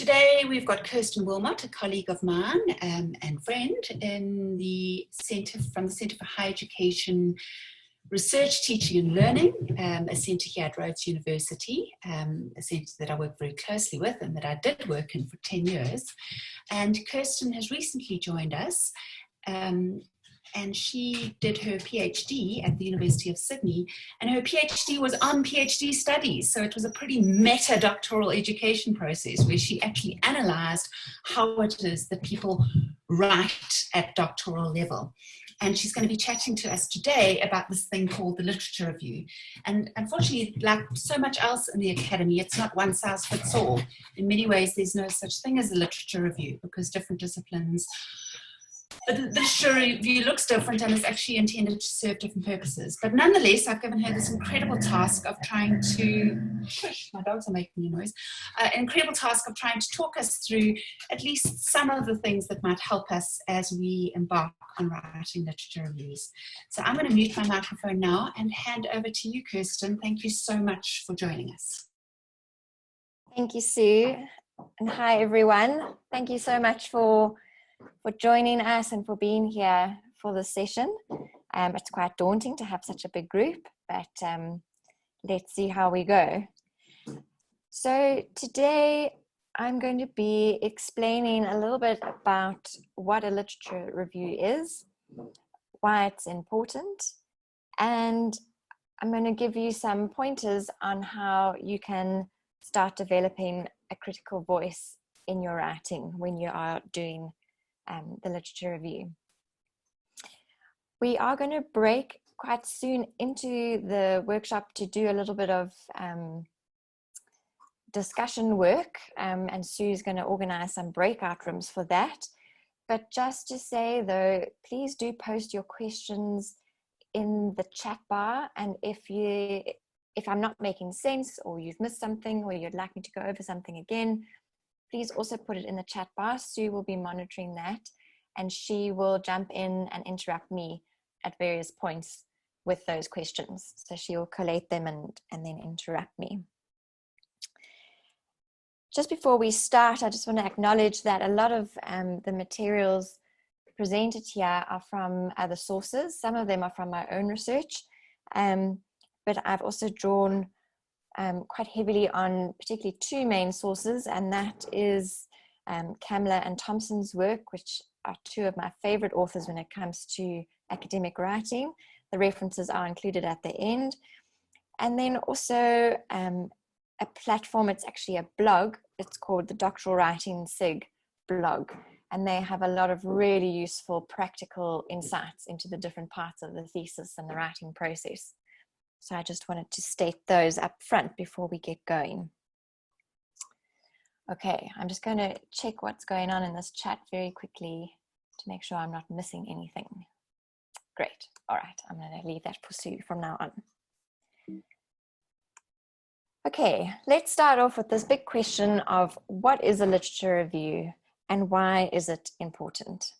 today we've got Kirstin Wilmot, a colleague of mine and friend in the from the Centre for Higher Education Research, Teaching and Learning, a centre here at Rhodes University, a centre that I work very closely with and that I did work in for 10 years. And Kirstin has recently joined us, and she did her PhD at the University of Sydney, and her PhD was on PhD studies. So it was a pretty meta-doctoral education process where she actually analysed how it is that people write at doctoral level. And she's going to be chatting to us today about this thing called the literature review. And unfortunately, like so much else in the academy, it's not one size fits all. In many ways, there's no such thing as a literature review because different disciplines, the literature review looks different and is actually intended to serve different purposes. But nonetheless, I've given her this incredible task of trying to, my dogs are making a noise, an incredible task of trying to talk us through at least some of the things that might help us as we embark on writing literature reviews. So I'm going to mute my microphone now and hand over to you, Kirstin. Thank you so much for joining us. Thank you, Sue. And hi, everyone. Thank you so much for joining us and for being here for this session. It's quite daunting to have such a big group, but let's see how we go. So today I'm going to be explaining a little bit about what a literature review is, why it's important, and I'm going to give you some pointers on how you can start developing a critical voice in your writing when you are doing the literature review. We are going to break quite soon into the workshop to do a little bit of discussion work, and Sue's going to organize some breakout rooms for that. But just to say though, please do post your questions in the chat bar, and if I'm not making sense or you've missed something or you'd like me to go over something again, please also put it in the chat bar. Sue will be monitoring that, and she will jump in and interrupt me at various points with those questions. So she will collate them and then interrupt me. Just before we start, I just want to acknowledge that a lot of the materials presented here are from other sources. Some of them are from my own research, but I've also drawn quite heavily on particularly two main sources, and that is Kamler and Thompson's work, which are two of my favorite authors when it comes to academic writing. The references are included at the end. And then also a platform, it's actually a blog, it's called the Doctoral Writing SIG blog, and they have a lot of really useful practical insights into the different parts of the thesis and the writing process. So I just wanted to state those up front before we get going. Okay, I'm just going to check what's going on in this chat very quickly to make sure I'm not missing anything. Great. All right, I'm going to leave that for Sue from now on. Okay, let's start off with this big question of what is a literature review and why is it important?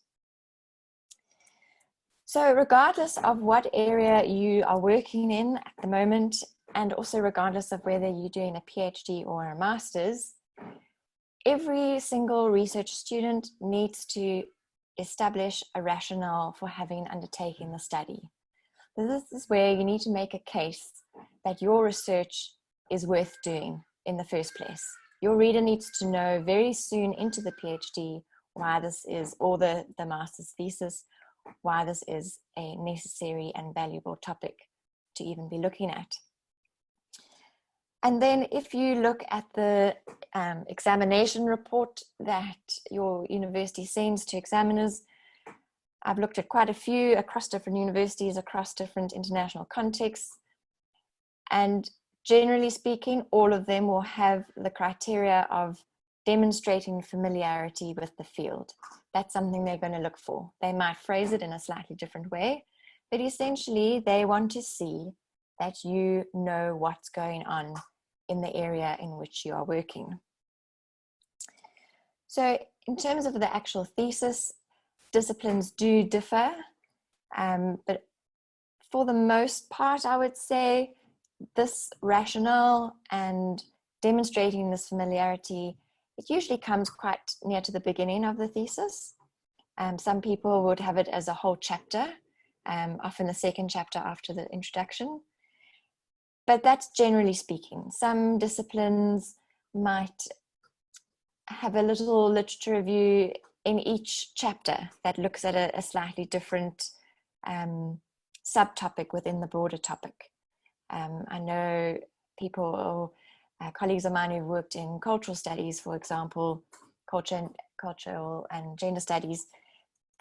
So regardless of what area you are working in at the moment, and also regardless of whether you're doing a PhD or a master's, every single research student needs to establish a rationale for having undertaken the study. This is where you need to make a case that your research is worth doing in the first place. Your reader needs to know very soon into the PhD why this is, or the master's thesis, why this is a necessary and valuable topic to even be looking at. And then if you look at the examination report that your university sends to examiners, I've looked at quite a few across different universities, across different international contexts, and generally speaking, all of them will have the criteria of demonstrating familiarity with the field. That's something they're going to look for. They might phrase it in a slightly different way, but essentially they want to see that you know what's going on in the area in which you are working. So in terms of the actual thesis, disciplines do differ, but for the most part, I would say this rationale and demonstrating this familiarity It usually comes quite near to the beginning of the thesis. Some people would have it as a whole chapter, often the second chapter after the introduction. But that's generally speaking. Some disciplines might have a little literature review in each chapter that looks at a slightly different subtopic within the broader topic. I know people, colleagues of mine who've worked in cultural studies, for example, cultural and gender studies,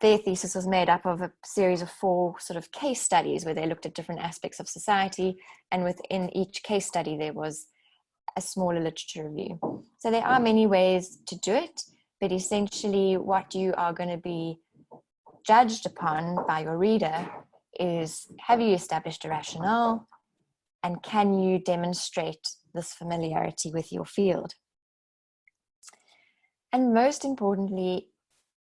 their thesis was made up of a series of 4 sort of case studies where they looked at different aspects of society, and within each case study there was a smaller literature review. So there are many ways to do it, but essentially what you are going to be judged upon by your reader is, have you established a rationale, and can you demonstrate this familiarity with your field? And most importantly,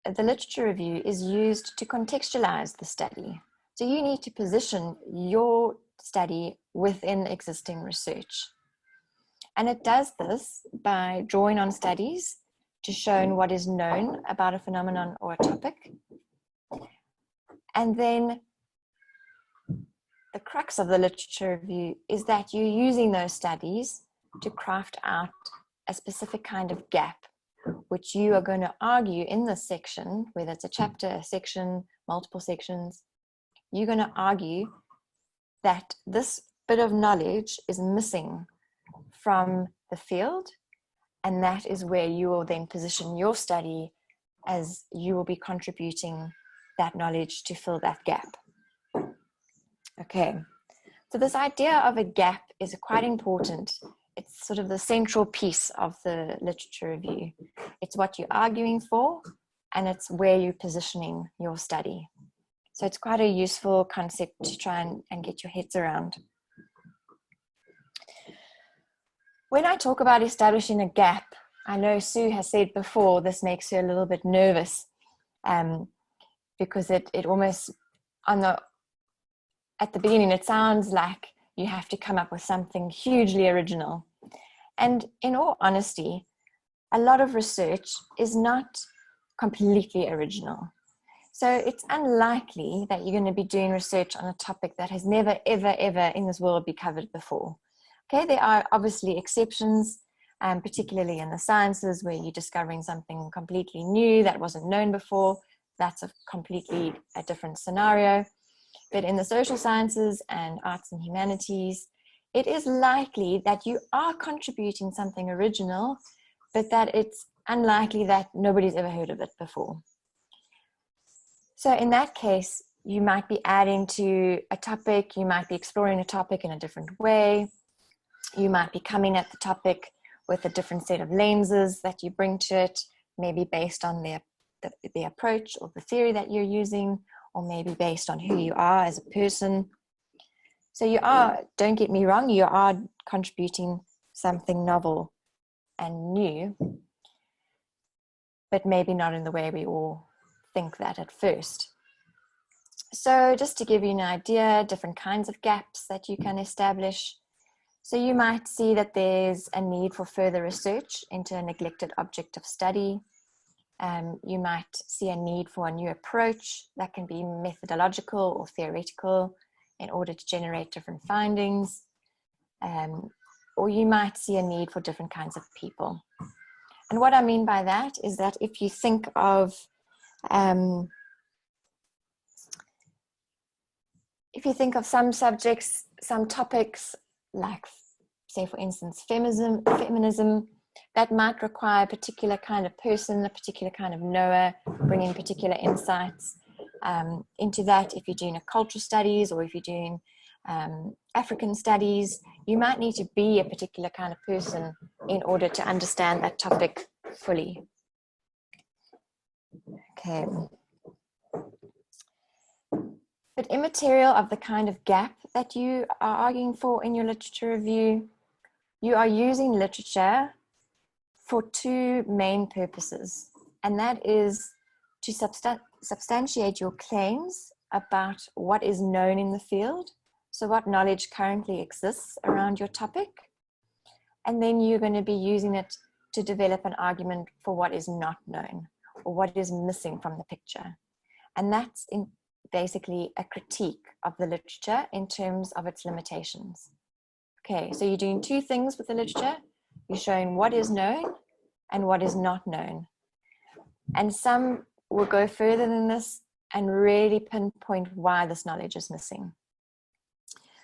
the literature review is used to contextualize the study. So you need to position your study within existing research. And it does this by drawing on studies to show what is known about a phenomenon or a topic. And then the crux of the literature review is that you're using those studies to craft out a specific kind of gap, which you are going to argue in this section, whether it's a chapter, a section, multiple sections. You're going to argue that this bit of knowledge is missing from the field, and that is where you will then position your study, as you will be contributing that knowledge to fill that gap. Okay, so this idea of a gap is quite important. It's sort of the central piece of the literature review. It's what you're arguing for, and it's where you're positioning your study. So it's quite a useful concept to try and get your heads around. When I talk about establishing a gap, I know Sue has said before, this makes her a little bit nervous, because it almost, at the beginning, it sounds like you have to come up with something hugely original. And in all honesty, a lot of research is not completely original. So it's unlikely that you're going to be doing research on a topic that has never, ever, ever in this world been covered before. Okay, there are obviously exceptions, particularly in the sciences, where you're discovering something completely new that wasn't known before. That's a completely different scenario. But in the social sciences and arts and humanities, it is likely that you are contributing something original, but that it's unlikely that nobody's ever heard of it before. So in that case, you might be adding to a topic, you might be exploring a topic in a different way, you might be coming at the topic with a different set of lenses that you bring to it, maybe based on the approach or the theory that you're using, or maybe based on who you are as a person. So you are, don't get me wrong, you are contributing something novel and new, but maybe not in the way we all think that at first. So just to give you an idea, different kinds of gaps that you can establish. So you might see that there's a need for further research into a neglected object of study. You might see a need for a new approach that can be methodological or theoretical in order to generate different findings. Or you might see a need for different kinds of people. And what I mean by that is that if you think of some subjects, some topics, like say for instance feminism, that might require a particular kind of person, a particular kind of knower, bringing particular insights into that. If you're doing a cultural studies, or if you're doing African studies, you might need to be a particular kind of person in order to understand that topic fully. Okay. But immaterial of the kind of gap that you are arguing for in your literature review, you are using literature for 2 main purposes, and that is to substantiate your claims about what is known in the field, so what knowledge currently exists around your topic, and then you're going to be using it to develop an argument for what is not known or what is missing from the picture. And that's basically a critique of the literature in terms of its limitations. Okay, so you're doing two things with the literature. You're showing what is known and what is not known. And some will go further than this and really pinpoint why this knowledge is missing.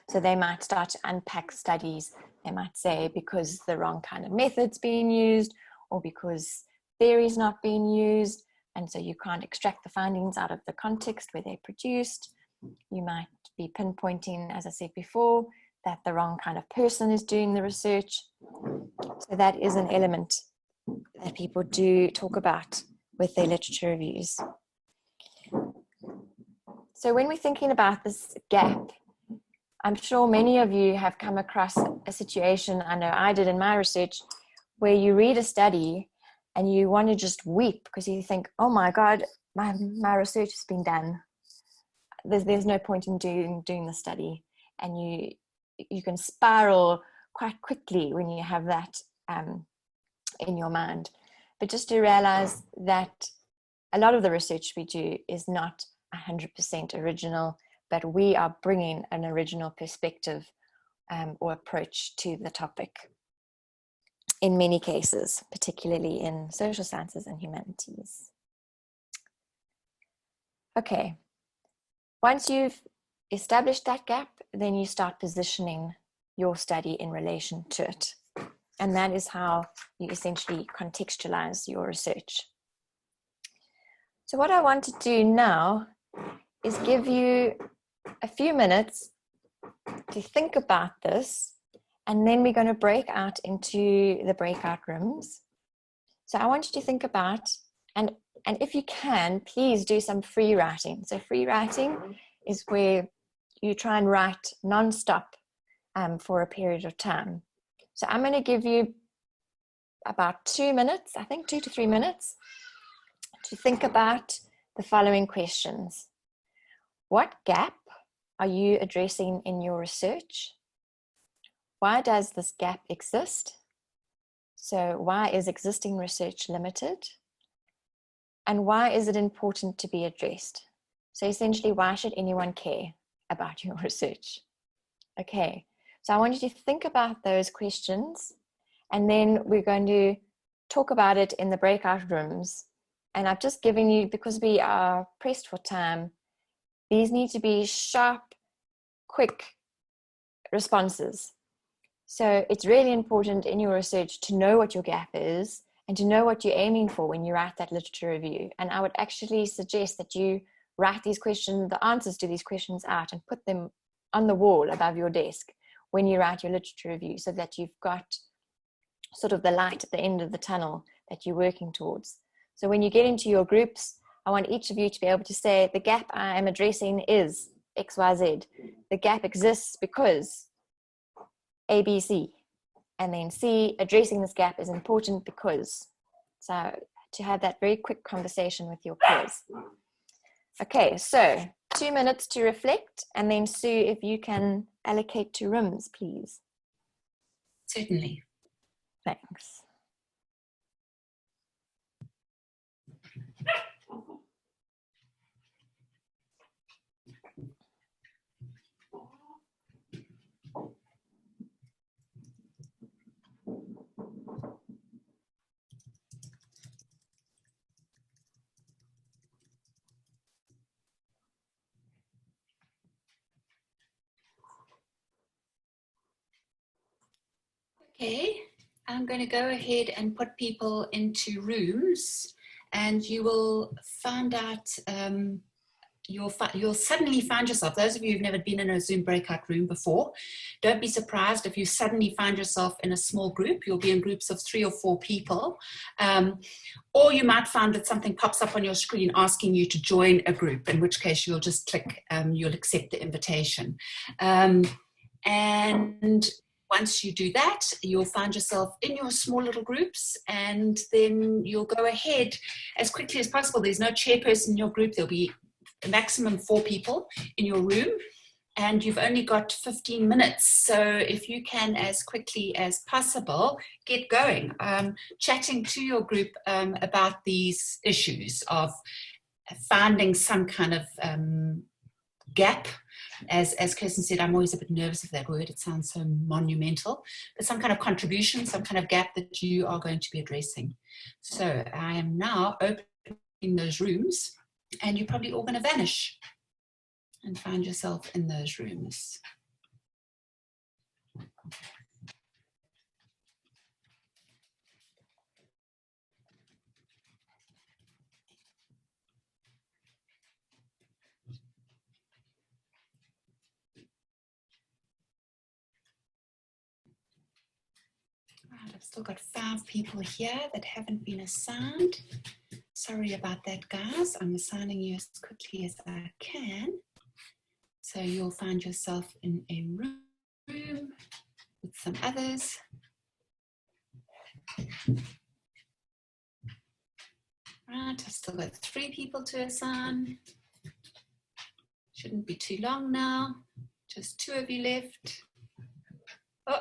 So they might start to unpack studies. They might say because the wrong kind of method's being used, or because theory's not being used, and so you can't extract the findings out of the context where they're produced. You might be pinpointing, as I said before, that the wrong kind of person is doing the research. So that is an element that people do talk about with their literature reviews. So when we're thinking about this gap, I'm sure many of you have come across a situation, I know I did in my research, where you read a study and you want to just weep because you think, oh my God, my research has been done. There's no point in doing the study. And you can spiral quite quickly when you have that in your mind. But just to realize that a lot of the research we do is not 100% original, but we are bringing an original perspective or approach to the topic in many cases, particularly in social sciences and humanities. Okay, once you've established that gap, then you start positioning your study in relation to it. And that is how you essentially contextualize your research. So what I want to do now is give you a few minutes to think about this, and then we're going to break out into the breakout rooms. So I want you to think about, and if you can, please do some free writing. So free writing is where you try and write non-stop for a period of time. So I'm going to give you about 2 minutes, I think 2 to 3 minutes, to think about the following questions. What gap are you addressing in your research? Why does this gap exist? So why is existing research limited? And why is it important to be addressed? So essentially, why should anyone care about your research? Okay, so I want you to think about those questions, and then we're going to talk about it in the breakout rooms. And I've just given you, because we are pressed for time, these need to be sharp, quick responses. So it's really important in your research to know what your gap is and to know what you're aiming for when you write that literature review. And I would actually suggest that you write these questions, the answers to these questions out, and put them on the wall above your desk when you write your literature review, so that you've got sort of the light at the end of the tunnel that you're working towards. So when you get into your groups, I want each of you to be able to say, the gap I am addressing is XYZ. The gap exists because ABC. And then C, addressing this gap is important because. So to have that very quick conversation with your peers. Okay, so 2 minutes to reflect, and then Sue, if you can allocate 2 rooms, please. Certainly. Thanks. Okay, I'm going to go ahead and put people into rooms, and you will find out, you'll suddenly find yourself, those of you who've never been in a Zoom breakout room before, don't be surprised if you suddenly find yourself in a small group. You'll be in groups of 3 or 4 people, or you might find that something pops up on your screen asking you to join a group, in which case you'll just click, you'll accept the invitation. And once you do that, you'll find yourself in your small little groups, and then you'll go ahead as quickly as possible. There's no chairperson in your group. There'll be a maximum 4 people in your room. and you've only got 15 minutes. So if you can, as quickly as possible, get going, chatting to your group about these issues of finding some kind of gap. As Kirstin said, I'm always a bit nervous of that word. It sounds so monumental, but some kind of contribution, some kind of gap that you are going to be addressing. So I am now opening those rooms, and you're probably all going to vanish and find yourself in those rooms. Right, I've still got 5 people here that haven't been assigned. Sorry about that, guys. I'm assigning you as quickly as I can. So you'll find yourself in a room with some others. Right, I've still got 3 people to assign. Shouldn't be too long now. Just 2 of you left. Oh.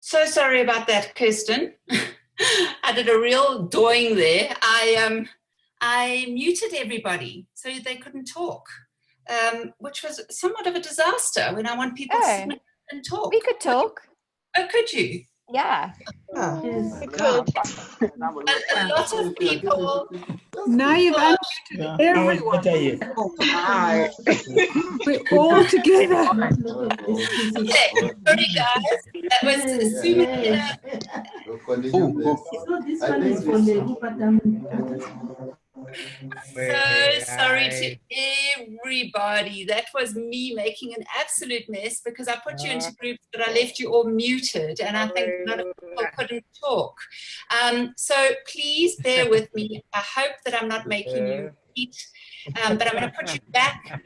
So sorry about that, Kirstin. I did a real doing there. I muted everybody so they couldn't talk, which was somewhat of a disaster when I want people to sit and talk. We could talk. Oh, could you? Yeah. We could. A lot of people. Now you've unmuted everyone. We're all together. Okay, sorry guys. That was assuming. So sorry to everybody. That was me making an absolute mess because I put you into groups, but I left you all muted, and I think a lot of people couldn't talk. So please bear with me. I hope that I'm not making you repeat, but I'm going to put you back.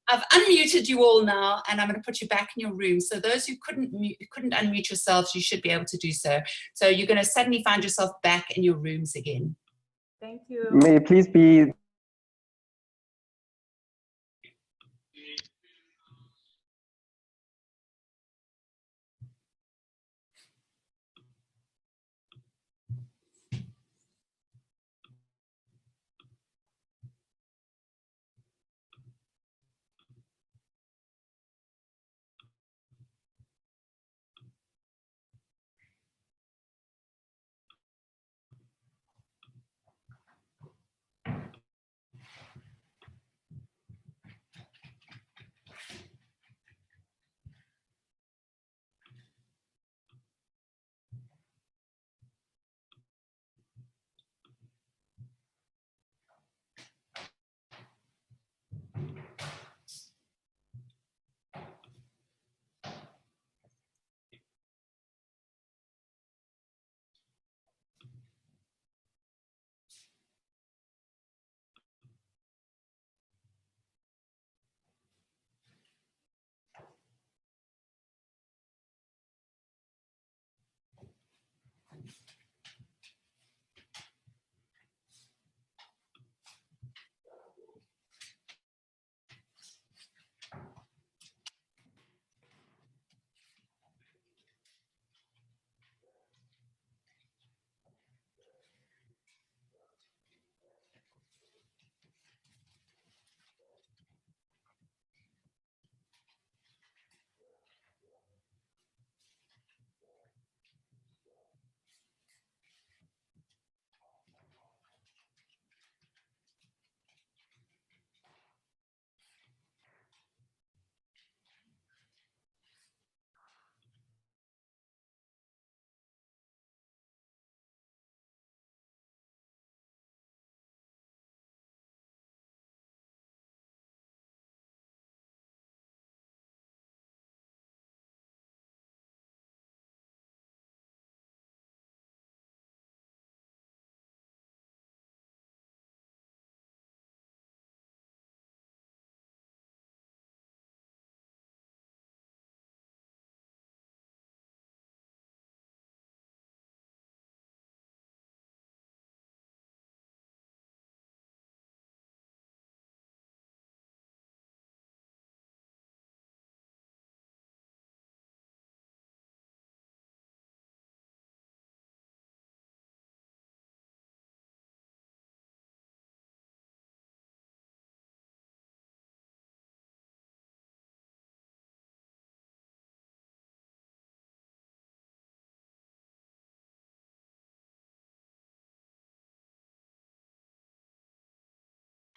I've unmuted you all now, and I'm going to put you back in your room. So those who couldn't unmute yourselves, you should be able to do so. So you're going to suddenly find yourself back in your rooms again. Thank you. May it please be.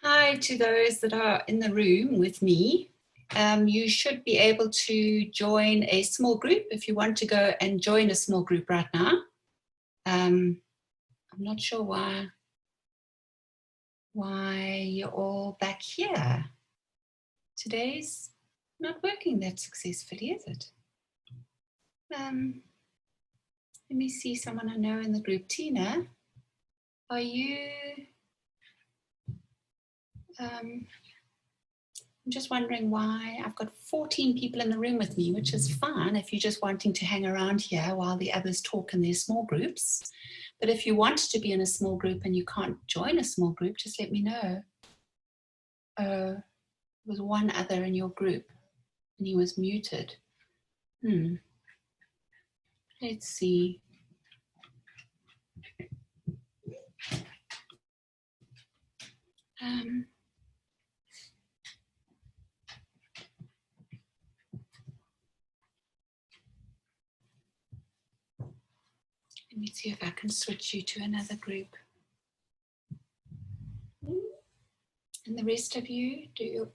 Hi to those that are in the room with me. You should be able to join a small group if you want to go and join a small group right now. I'm not sure why you're all back here. Today's not working that successfully, is it? Let me see someone I know in the group. Tina, are you... I'm just wondering why I've got 14 people in the room with me, which is fine if you're just wanting to hang around here while the others talk in their small groups. But if you want to be in a small group and you can't join a small group, just let me know. There was one other in your group and he was muted. Let's see. Let me see if I can switch you to another group. And the rest of you, do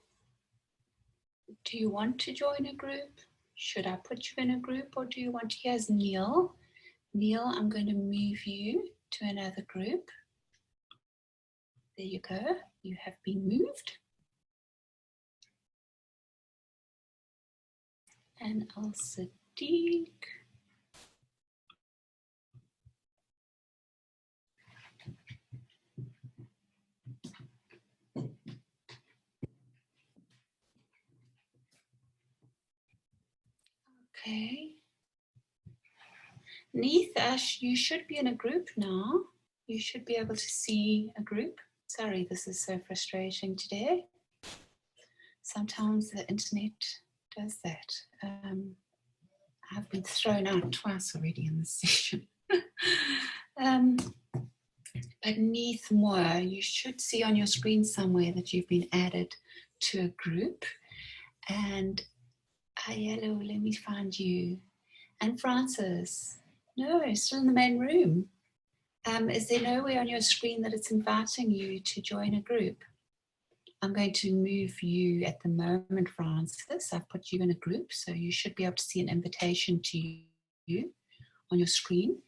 you want to join a group? Should I put you in a group, or do you want to? Here's Neil. Neil, I'm going to move you to another group. There you go. You have been moved. And Al-Sadiq. Okay. Neith, Ash, you should be in a group now. You should be able to see a group. Sorry, this is so frustrating today. Sometimes the internet does that. I've been thrown out twice already in this session. But Neith Moore, you should see on your screen somewhere that you've been added to a group. And Ayello, let me find you. And Francis, no, still in the main room. Is there nowhere on your screen that it's inviting you to join a group? I'm going to move you at the moment, Francis. I've put you in a group, so you should be able to see an invitation to you on your screen.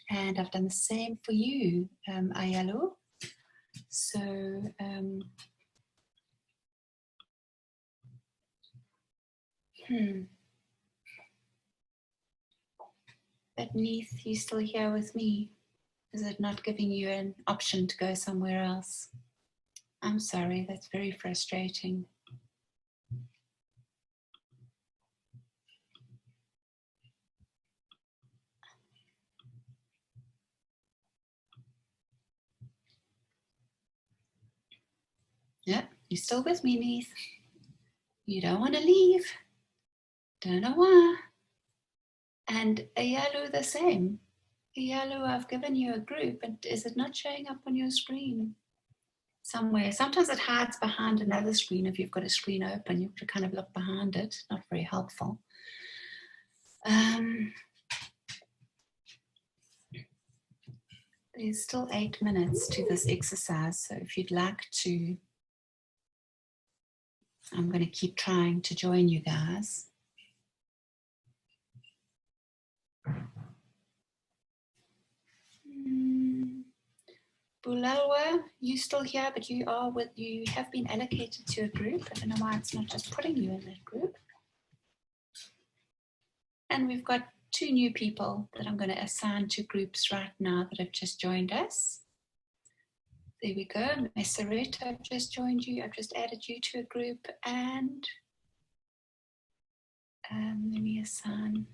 And I've done the same for you, Ayalo. So, But Neith, you still here with me? Is it not giving you an option to go somewhere else? I'm sorry, that's very frustrating. Yeah, you're still with me, Neith. You don't want to leave. Don't know why. And Ayalu the same. Ayalu, I've given you a group, and is it not showing up on your screen somewhere? Sometimes it hides behind another screen. If you've got a screen open, you have to kind of look behind it. Not very helpful. There's still 8 minutes to this exercise, so if you'd like to, I'm going to keep trying to join you guys. Bulalwa, you still here, but you have been allocated to a group. I don't know why it's not just putting you in that group. And we've got 2 new people that I'm going to assign to groups right now that have just joined us. There we go. Meseret, I've just joined you. I've just added you to a group, and let me assign.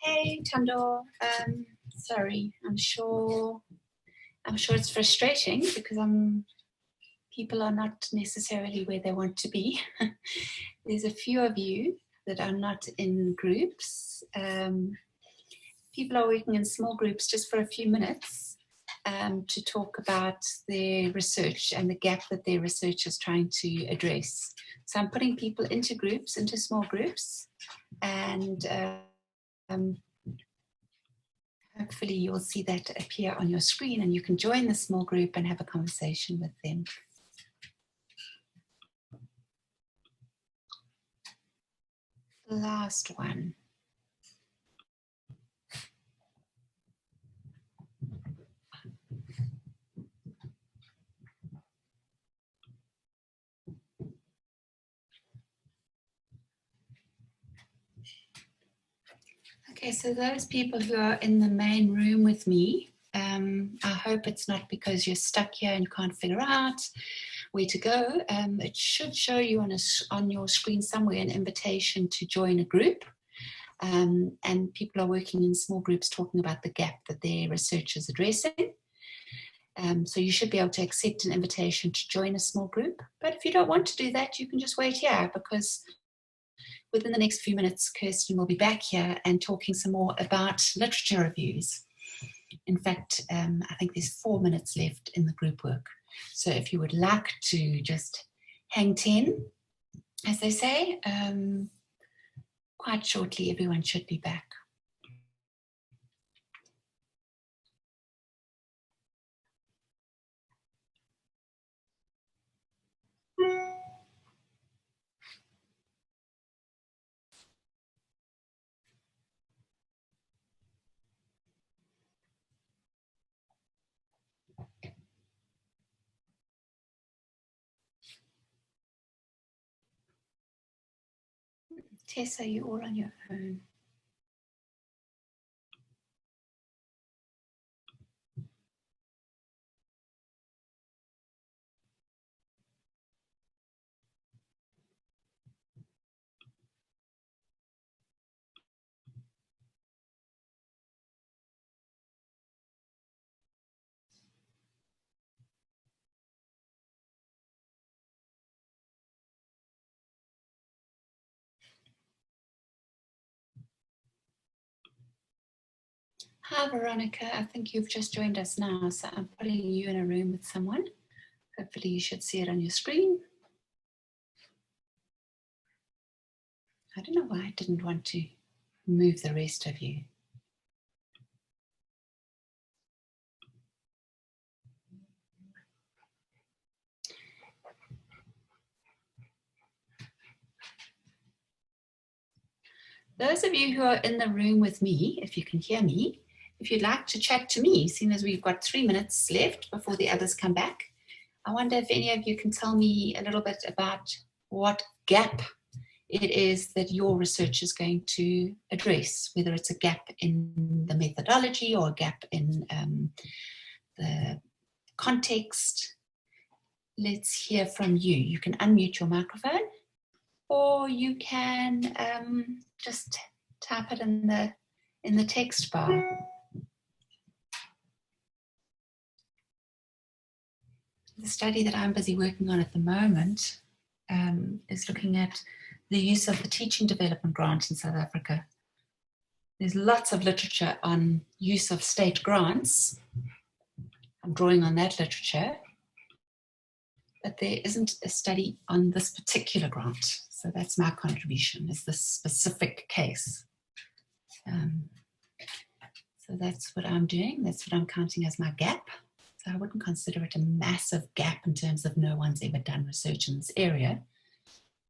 Hey, Tando. Sorry, I'm sure it's frustrating because people are not necessarily where they want to be. There's a few of you that are not in groups. People are working in small groups just for a few minutes to talk about their research and the gap that their research is trying to address. So I'm putting people into groups, into small groups, and hopefully you'll see that appear on your screen and you can join the small group and have a conversation with them. Last one. Okay, so those people who are in the main room with me, I hope it's not because you're stuck here and you can't figure out where to go. It should show you on your screen somewhere an invitation to join a group. And people are working in small groups talking about the gap that their research is addressing. So you should be able to accept an invitation to join a small group. But if you don't want to do that, you can just wait here, because within the next few minutes, Kirstin will be back here and talking some more about literature reviews. In fact, I think there's 4 minutes left in the group work. So if you would like to just hang 10, as they say, quite shortly everyone should be back. Tessa, you're all on your own. Hi, Veronica. I think you've just joined us now, so I'm putting you in a room with someone. Hopefully you should see it on your screen. I don't know why I didn't want to move the rest of you. Those of you who are in the room with me, if you can hear me, if you'd like to chat to me, seeing as we've got 3 minutes left before the others come back, I wonder if any of you can tell me a little bit about what gap it is that your research is going to address, whether it's a gap in the methodology or a gap in the context. Let's hear from you. You can unmute your microphone, or you can just type it in the text bar. The study that I'm busy working on at the moment is looking at the use of the Teaching Development Grant in South Africa. There's lots of literature on use of state grants. I'm drawing on that literature, but there isn't a study on this particular grant. So that's my contribution, is this specific case. So that's what I'm doing. That's what I'm counting as my gap. So I wouldn't consider it a massive gap in terms of no one's ever done research in this area,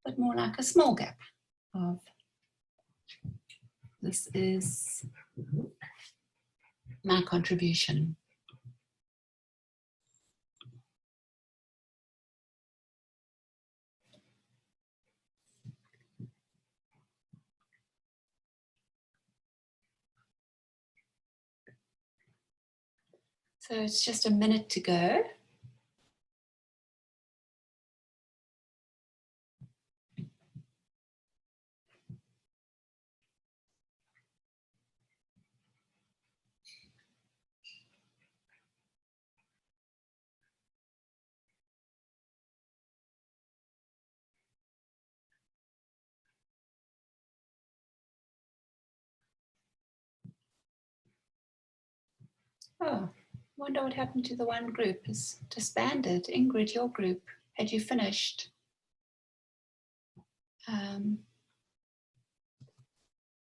but more like a small gap of this is my contribution. So it's just a minute to go. Oh, wonder what happened to the one group is disbanded. Ingrid, your group, had you finished?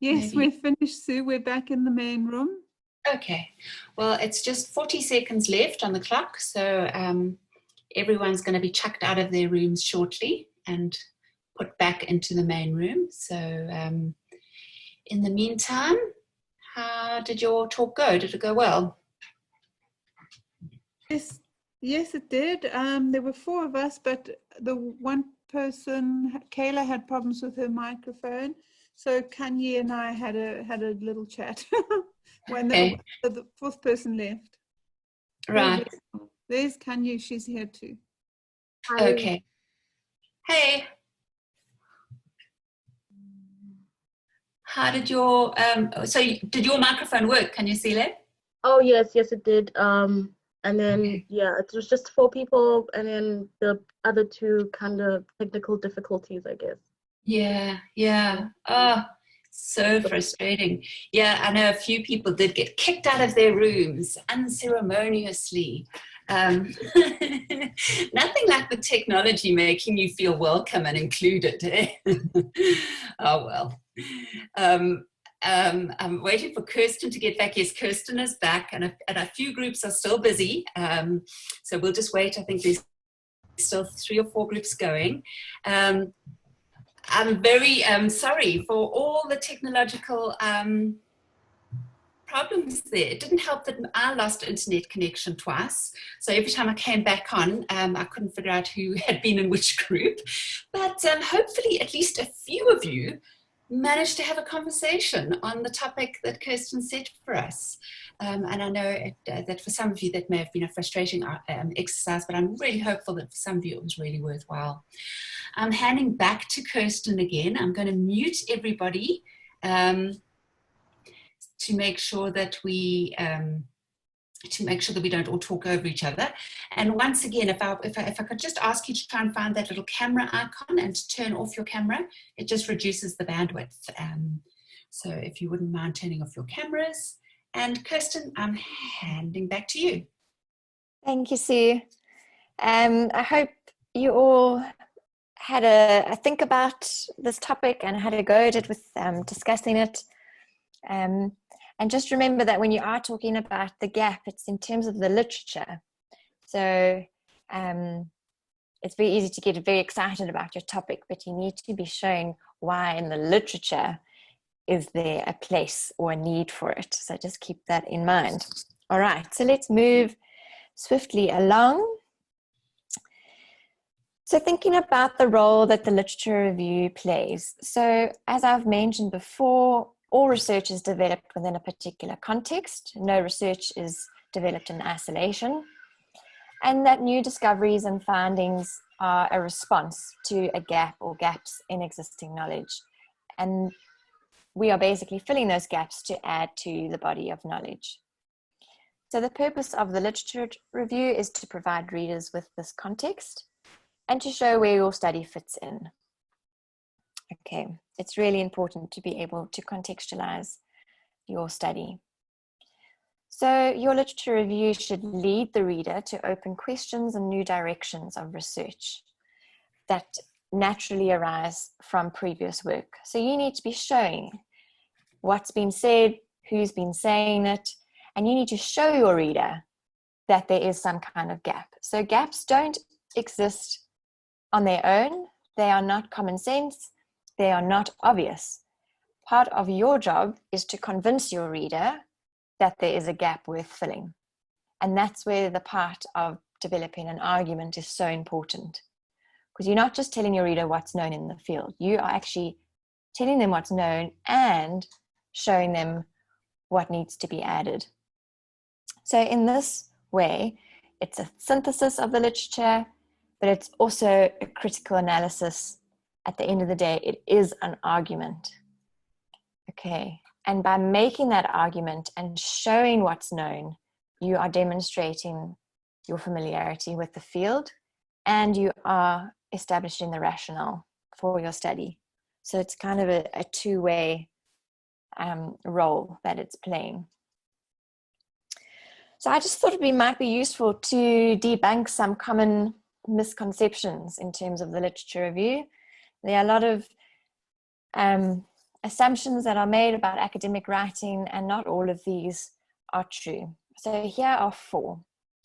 Yes, we're finished, Sue. We're back in the main room. Okay, well, it's just 40 seconds left on the clock, so everyone's going to be chucked out of their rooms shortly and put back into the main room. So in the meantime, how did your talk go? Did it go well? Yes, it did. There were 4 of us, but the one person, Kayla, had problems with her microphone. So Kanye and I had a little chat when Okay. the fourth person left. Right. There's Kanye. She's here too. Okay. Hey. How did your did your microphone work? Can you see that? Oh yes, it did. And then yeah, it was just 4 people, and then the other 2 kind of technical difficulties, I guess. Yeah. Oh, so frustrating. Yeah, I know a few people did get kicked out of their rooms unceremoniously. Nothing like the technology making you feel welcome and included. Eh? Oh well. I'm waiting for Kirstin to get back. Yes, Kirstin is back, and a few groups are still busy. So we'll just wait. I think there's still 3 or 4 groups going. I'm very sorry for all the technological problems there. It didn't help that I lost internet connection twice. So every time I came back on, I couldn't figure out who had been in which group. But hopefully at least a few of you managed to have a conversation on the topic that Kirstin set for us. And I know that for some of you that may have been a frustrating exercise, but I'm really hopeful that for some of you it was really worthwhile. I'm handing back to Kirstin again. I'm going to mute everybody to make sure that we don't all talk over each other. And once again, if I could just ask you to try and find that little camera icon and to turn off your camera, it just reduces the bandwidth. So if you wouldn't mind turning off your cameras. And Kirstin, I'm handing back to you. Thank you, Sue. I hope you all had a think about this topic and had a go at it with discussing it. And just remember that when you are talking about the gap, it's in terms of the literature. So it's very easy to get very excited about your topic, but you need to be showing why in the literature is there a place or a need for it. So just keep that in mind. All right, so let's move swiftly along. So thinking about the role that the literature review plays. So as I've mentioned before, all research is developed within a particular context. No research is developed in isolation. And that new discoveries and findings are a response to a gap or gaps in existing knowledge. And we are basically filling those gaps to add to the body of knowledge. So the purpose of the literature review is to provide readers with this context and to show where your study fits in. Okay, it's really important to be able to contextualize your study. So your literature review should lead the reader to open questions and new directions of research that naturally arise from previous work. So you need to be showing what's been said, who's been saying it, and you need to show your reader that there is some kind of gap. So gaps don't exist on their own. They are not common sense. They are not obvious. Part of your job is to convince your reader that there is a gap worth filling. And that's where the part of developing an argument is so important. Because you're not just telling your reader what's known in the field. You are actually telling them what's known and showing them what needs to be added. So in this way, it's a synthesis of the literature, but it's also a critical analysis. At the end of the day, it is an argument. Okay, and by making that argument and showing what's known, you are demonstrating your familiarity with the field and you are establishing the rationale for your study. So it's kind of a two-way role that it's playing. So I just thought it might be useful to debunk some common misconceptions in terms of the literature review. There are a lot of assumptions that are made about academic writing, and not all of these are true. So here are 4.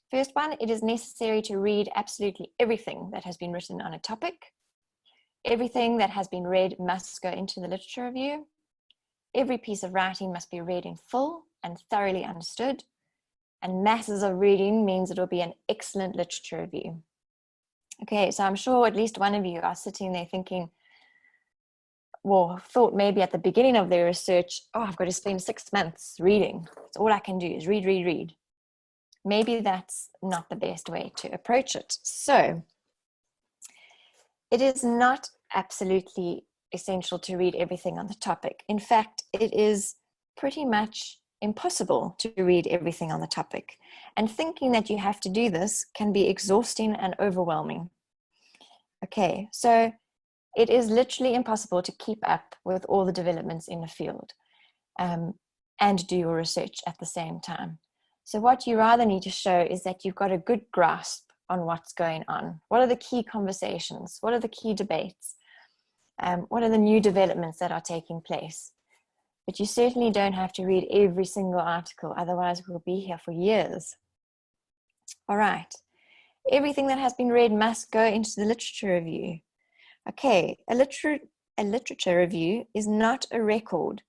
First one, it is necessary to read absolutely everything that has been written on a topic. Everything that has been read must go into the literature review. Every piece of writing must be read in full and thoroughly understood. And masses of reading means it will be an excellent literature review. Okay, so I'm sure at least one of you are sitting there thinking, well, thought maybe at the beginning of their research, oh, I've got to spend 6 months reading. It's all I can do is read, read, read. Maybe that's not the best way to approach it. So it is not absolutely essential to read everything on the topic. In fact, it is pretty much impossible to read everything on the topic. And thinking that you have to do this can be exhausting and overwhelming. Okay, so it is literally impossible to keep up with all the developments in the field and do your research at the same time. So what you rather need to show is that you've got a good grasp on what's going on. What are the key conversations? What are the key debates? What are the new developments that are taking place? But you certainly don't have to read every single article, otherwise we'll be here for years. All right, everything that has been read must go into the literature review. Okay, a literature review is not a record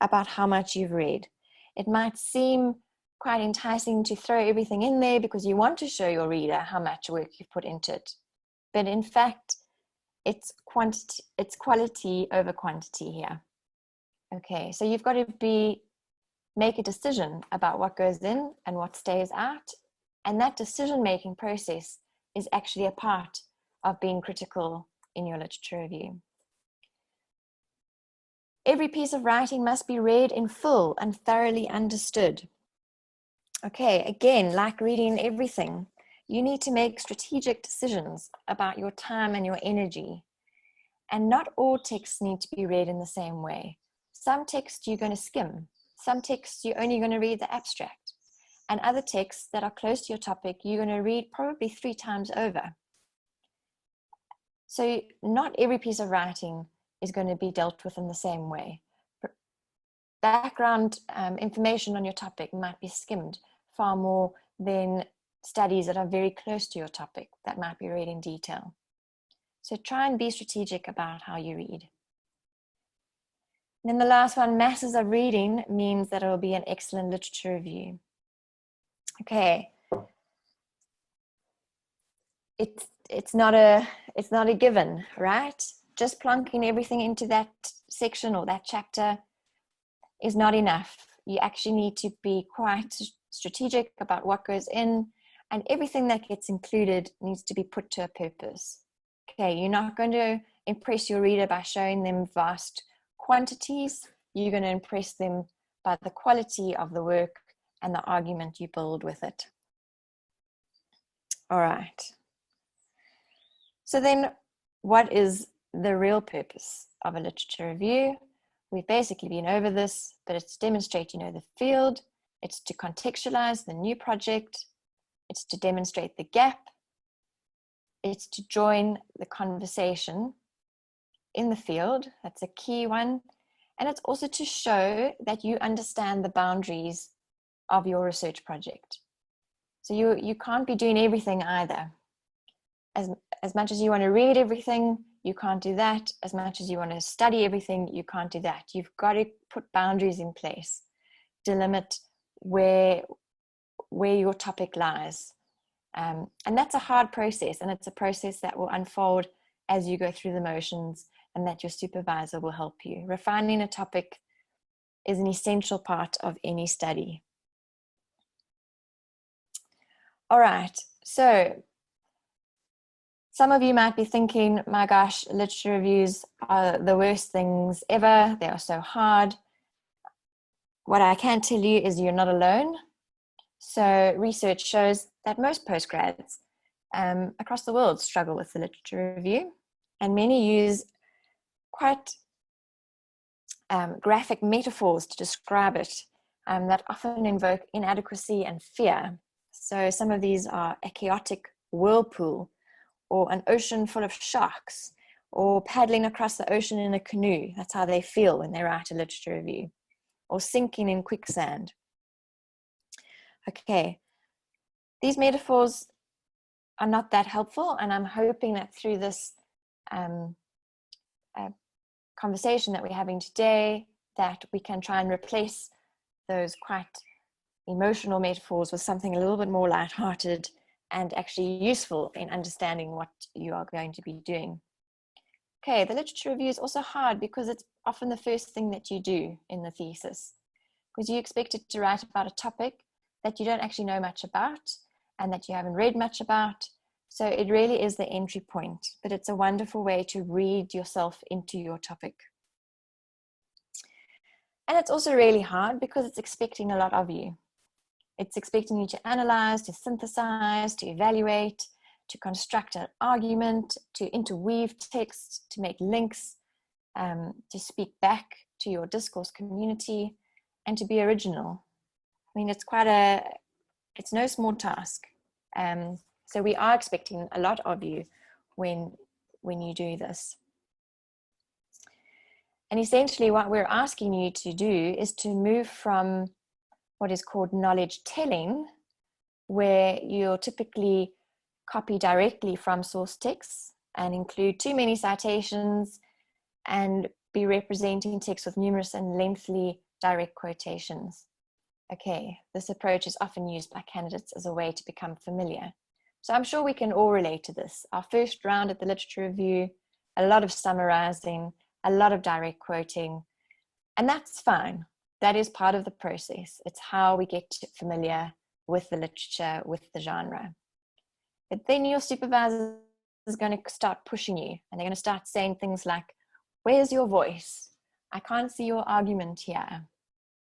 about how much you've read. It might seem quite enticing to throw everything in there because you want to show your reader how much work you've put into it. But in fact, it's quality over quantity here. Okay, so you've got to make a decision about what goes in and what stays out. And that decision-making process is actually a part of being critical in your literature review. Every piece of writing must be read in full and thoroughly understood. Okay, again, like reading everything, you need to make strategic decisions about your time and your energy. And not all texts need to be read in the same way. Some texts you're going to skim. Some texts you're only going to read the abstract. And other texts that are close to your topic, you're going to read probably 3 times over. So not every piece of writing is going to be dealt with in the same way. Background information on your topic might be skimmed far more than studies that are very close to your topic that might be read in detail. So try and be strategic about how you read. And then the last one, masses of reading means that it will be an excellent literature review. Okay. It's not a given, right? Just plonking everything into that section or that chapter is not enough. You actually need to be quite strategic about what goes in, and everything that gets included needs to be put to a purpose. Okay, you're not going to impress your reader by showing them vast quantities. You're going to impress them by the quality of the work and the argument you build with it. All right. So then, what is the real purpose of a literature review? We've basically been over this, but it's to demonstrate, the field. It's to contextualize the new project. It's to demonstrate the gap. It's to join the conversation in the field. That's a key one. And it's also to show that you understand the boundaries of your research project. So you can't be doing everything either. As much as you want to read everything, you can't do that. As much as you want to study everything, you can't do that. You've got to put boundaries in place, delimit where your topic lies. And that's a hard process, and it's a process that will unfold as you go through the motions, and that your supervisor will help you. Refining a topic is an essential part of any study. All right, so some of you might be thinking, my gosh, literature reviews are the worst things ever. They are so hard. What I can tell you is you're not alone. So research shows that most postgrads across the world struggle with the literature review, and many use quite graphic metaphors to describe it that often invoke inadequacy and fear. So some of these are a chaotic whirlpool, or an ocean full of sharks, or paddling across the ocean in a canoe. That's how they feel when they write a literature review, or sinking in quicksand. Okay, these metaphors are not that helpful, and I'm hoping that through this conversation that we're having today, that we can try and replace those quite emotional metaphors with something a little bit more lighthearted and actually useful in understanding what you are going to be doing. Okay, the literature review is also hard because it's often the first thing that you do in the thesis, because you're expected to write about a topic that you don't actually know much about and that you haven't read much about. So it really is the entry point, but it's a wonderful way to read yourself into your topic. And it's also really hard because it's expecting a lot of you. It's expecting you to analyze, to synthesize, to evaluate, to construct an argument, to interweave text, to make links, to speak back to your discourse community, and to be original. I mean, it's no small task. So we are expecting a lot of you when you do this. And essentially what we're asking you to do is to move from what is called knowledge telling, where you'll typically copy directly from source texts and include too many citations and be representing text with numerous and lengthy direct quotations. Okay, this approach is often used by candidates as a way to become familiar. So I'm sure we can all relate to this. Our first round at the literature review, a lot of summarizing, a lot of direct quoting, and that's fine. That is part of the process. It's how we get familiar with the literature, with the genre. But then your supervisor is going to start pushing you, and they're going to start saying things like, where's your voice? I can't see your argument here.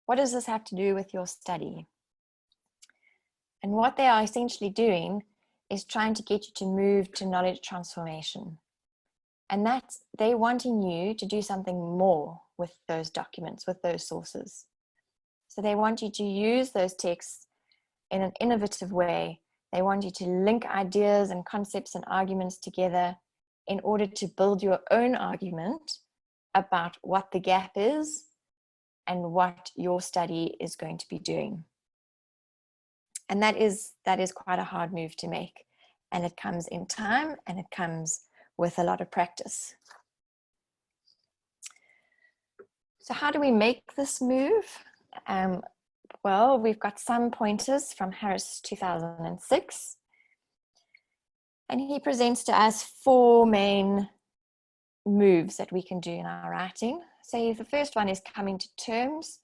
What does this have to do with your study? And what they are essentially doing is trying to get you to move to knowledge transformation. And that's, they're wanting you to do something more with those documents, with those sources. So they want you to use those texts in an innovative way. They want you to link ideas and concepts and arguments together in order to build your own argument about what the gap is and what your study is going to be doing. And that is quite a hard move to make. And it comes in time, and it comes with a lot of practice. So how do we make this move? Well, we've got some pointers from Harris 2006. And he presents to us 4 main moves that we can do in our writing. So the first one is coming to terms.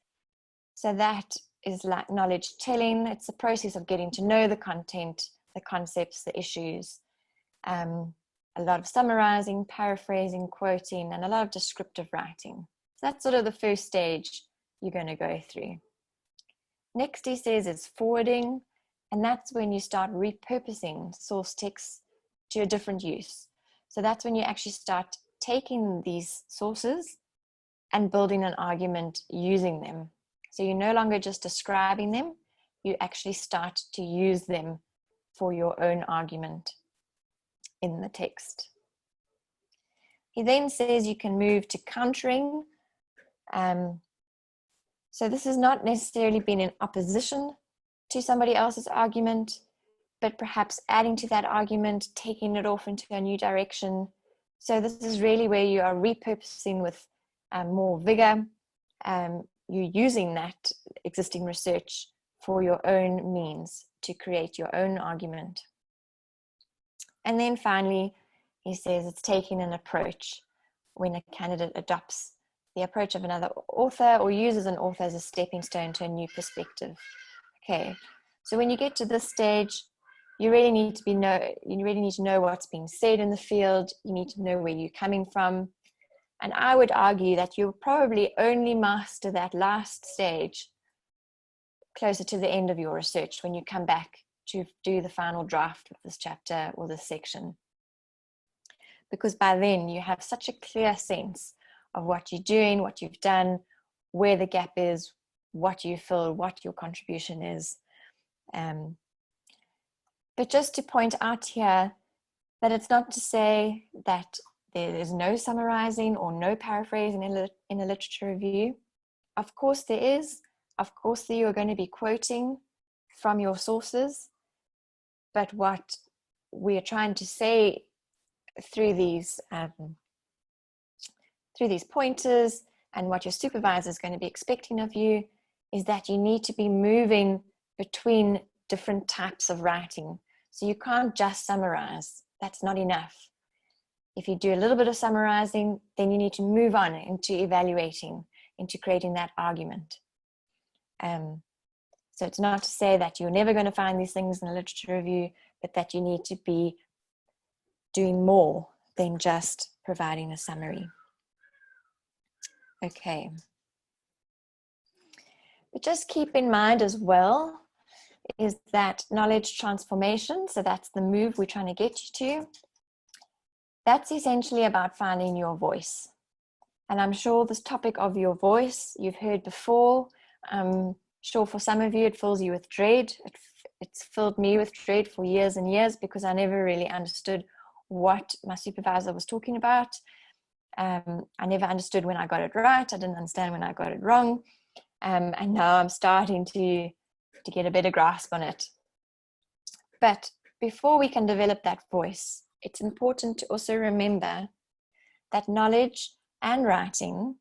So that is like knowledge telling. It's a process of getting to know the content, the concepts, the issues. A lot of summarizing, paraphrasing, quoting, and a lot of descriptive writing. So that's sort of the first stage you're going to go through. Next, he says, is forwarding, and that's when you start repurposing source texts to a different use. So that's when you actually start taking these sources and building an argument using them. So you're no longer just describing them, you actually start to use them for your own argument in the text. He then says you can move to countering. So this has not necessarily been in opposition to somebody else's argument, but perhaps adding to that argument, taking it off into a new direction. So this is really where you are repurposing with more vigor. You're using that existing research for your own means to create your own argument. And then finally, he says it's taking an approach when a candidate adopts the approach of another author or uses an author as a stepping stone to a new perspective. Okay, so when you get to this stage, you really need to know what's being said in the field. You need to know where you're coming from. And I would argue that you'll probably only master that last stage closer to the end of your research when you come back to do the final draft of this chapter or this section. Because by then you have such a clear sense of what you're doing, what you've done, where the gap is, what you feel, what your contribution is. But just to point out here that it's not to say that there is no summarizing or no paraphrasing in a literature review. Of course there is. Of course you are going to be quoting from your sources. But what we're trying to say through these pointers and what your supervisor is going to be expecting of you is that you need to be moving between different types of writing. So you can't just summarize. That's not enough. If you do a little bit of summarizing, then you need to move on into evaluating, into creating that argument. So it's not to say that you're never going to find these things in a literature review, but that you need to be doing more than just providing a summary. Okay. But just keep in mind as well is that knowledge transformation, so that's the move we're trying to get you to, that's essentially about finding your voice. And I'm sure this topic of your voice you've heard before. I'm sure for some of you it fills you with dread. It's filled me with dread for years and years because I never really understood what my supervisor was talking about. I never understood when I got it right. I didn't understand when I got it wrong. And now I'm starting to get a better grasp on it. But before we can develop that voice, it's important to also remember that knowledge and writing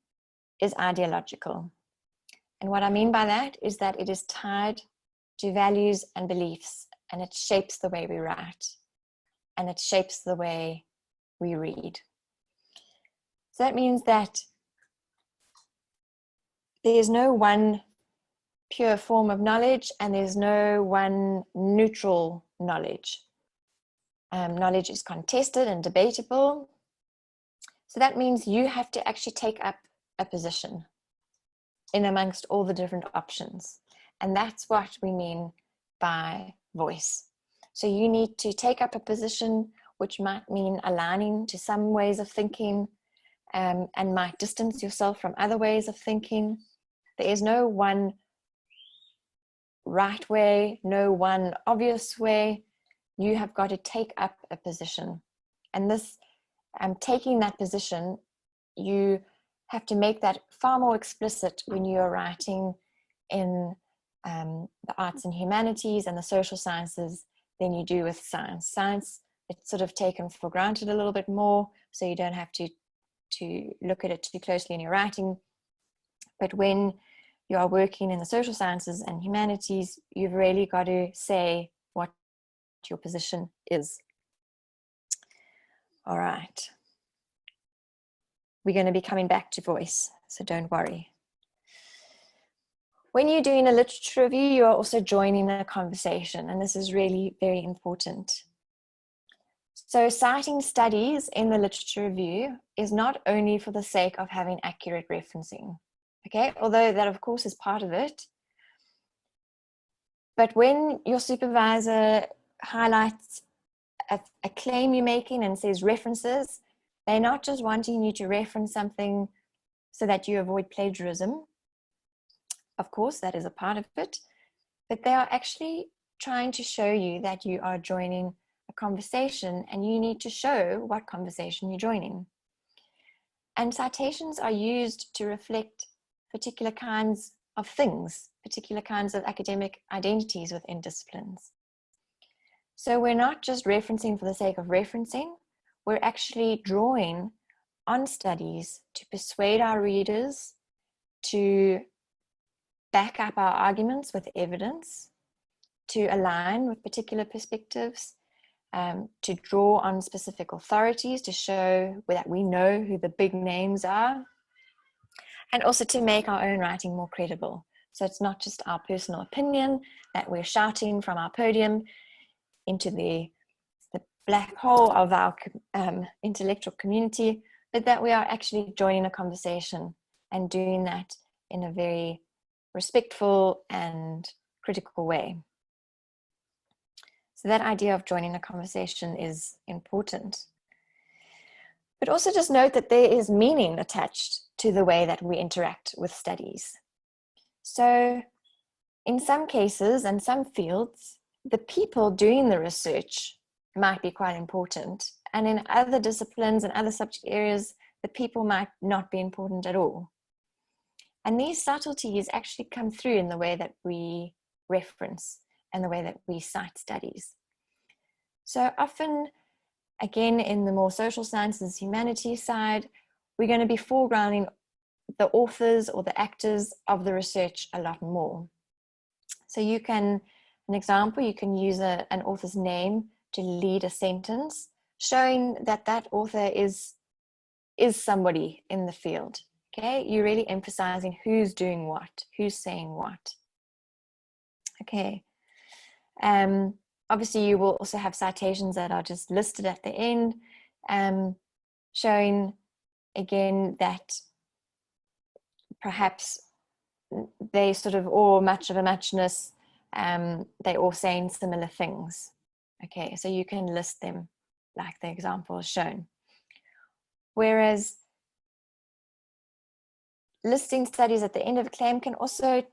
is ideological. And what I mean by that is that it is tied to values and beliefs, and it shapes the way we write, and it shapes the way we read. So that means that there is no one pure form of knowledge, and there's no one neutral knowledge. Knowledge is contested and debatable. So that means you have to actually take up a position in amongst all the different options. And that's what we mean by voice. So you need to take up a position, which might mean aligning to some ways of thinking, and might distance yourself from other ways of thinking. There is no one right way, no one obvious way. You have got to take up a position. And this, taking that position, you have to make that far more explicit when you are writing in the arts and humanities and the social sciences than you do with science. Science, it's sort of taken for granted a little bit more, so you don't have to look at it too closely in your writing. But when you are working in the social sciences and humanities, you've really got to say what your position is. All right. We're going to be coming back to voice, so don't worry. When you're doing a literature review, you are also joining a conversation, and this is really very important. So citing studies in the literature review is not only for the sake of having accurate referencing, okay, although that of course is part of it. But when your supervisor highlights a claim you're making and says references, they're not just wanting you to reference something so that you avoid plagiarism. Of course, that is a part of it, but they are actually trying to show you that you are joining a conversation, and you need to show what conversation you're joining. And citations are used to reflect particular kinds of things, particular kinds of academic identities within disciplines. So we're not just referencing for the sake of referencing, we're actually drawing on studies to persuade our readers to back up our arguments with evidence, to align with particular perspectives, to draw on specific authorities to show that we know who the big names are, and also to make our own writing more credible. So it's not just our personal opinion that we're shouting from our podium into the black hole of our intellectual community, but that we are actually joining a conversation and doing that in a very respectful and critical way. So that idea of joining a conversation is important. But also just note that there is meaning attached to the way that we interact with studies. So in some cases and some fields, the people doing the research might be quite important. And in other disciplines and other subject areas, the people might not be important at all. And these subtleties actually come through in the way that we reference and the way that we cite studies. So often, again, in the more social sciences, humanities side, we're going to be foregrounding the authors or the actors of the research a lot more. So you can, an example, you can use an author's name to lead a sentence. showing that that author is somebody in the field. Okay, you're really emphasizing who's doing what, who's saying what. Okay. Obviously, you will also have citations that are just listed at the end, showing again that perhaps they sort of all much of a muchness, they all saying similar things. Okay, so you can list them like the example is shown. Whereas listing studies at the end of a claim can also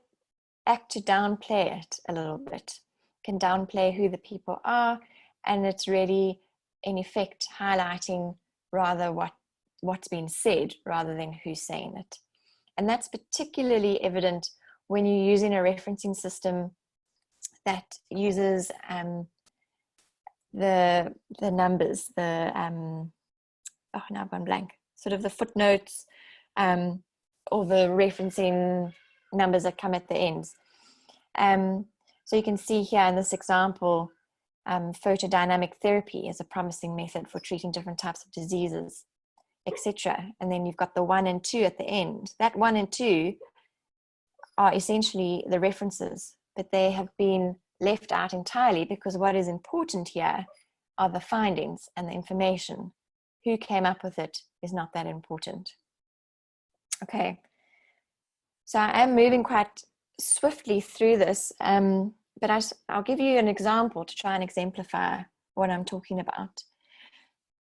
act to downplay it a little bit, can downplay who the people are, and it's really in effect highlighting rather what's been said rather than who's saying it. And that's particularly evident when you're using a referencing system that uses the numbers, now I've gone blank, sort of the footnotes, or the referencing numbers that come at the ends. So you can see here in this example, photodynamic therapy is a promising method for treating different types of diseases, etc. And then you've got the 1 and 2 at the end. That 1 and 2 are essentially the references, but they have been left out entirely because what is important here are the findings and the information. Who came up with it is not that important. Okay, so I am moving quite swiftly through this, but I'll give you an example to try and exemplify what I'm talking about.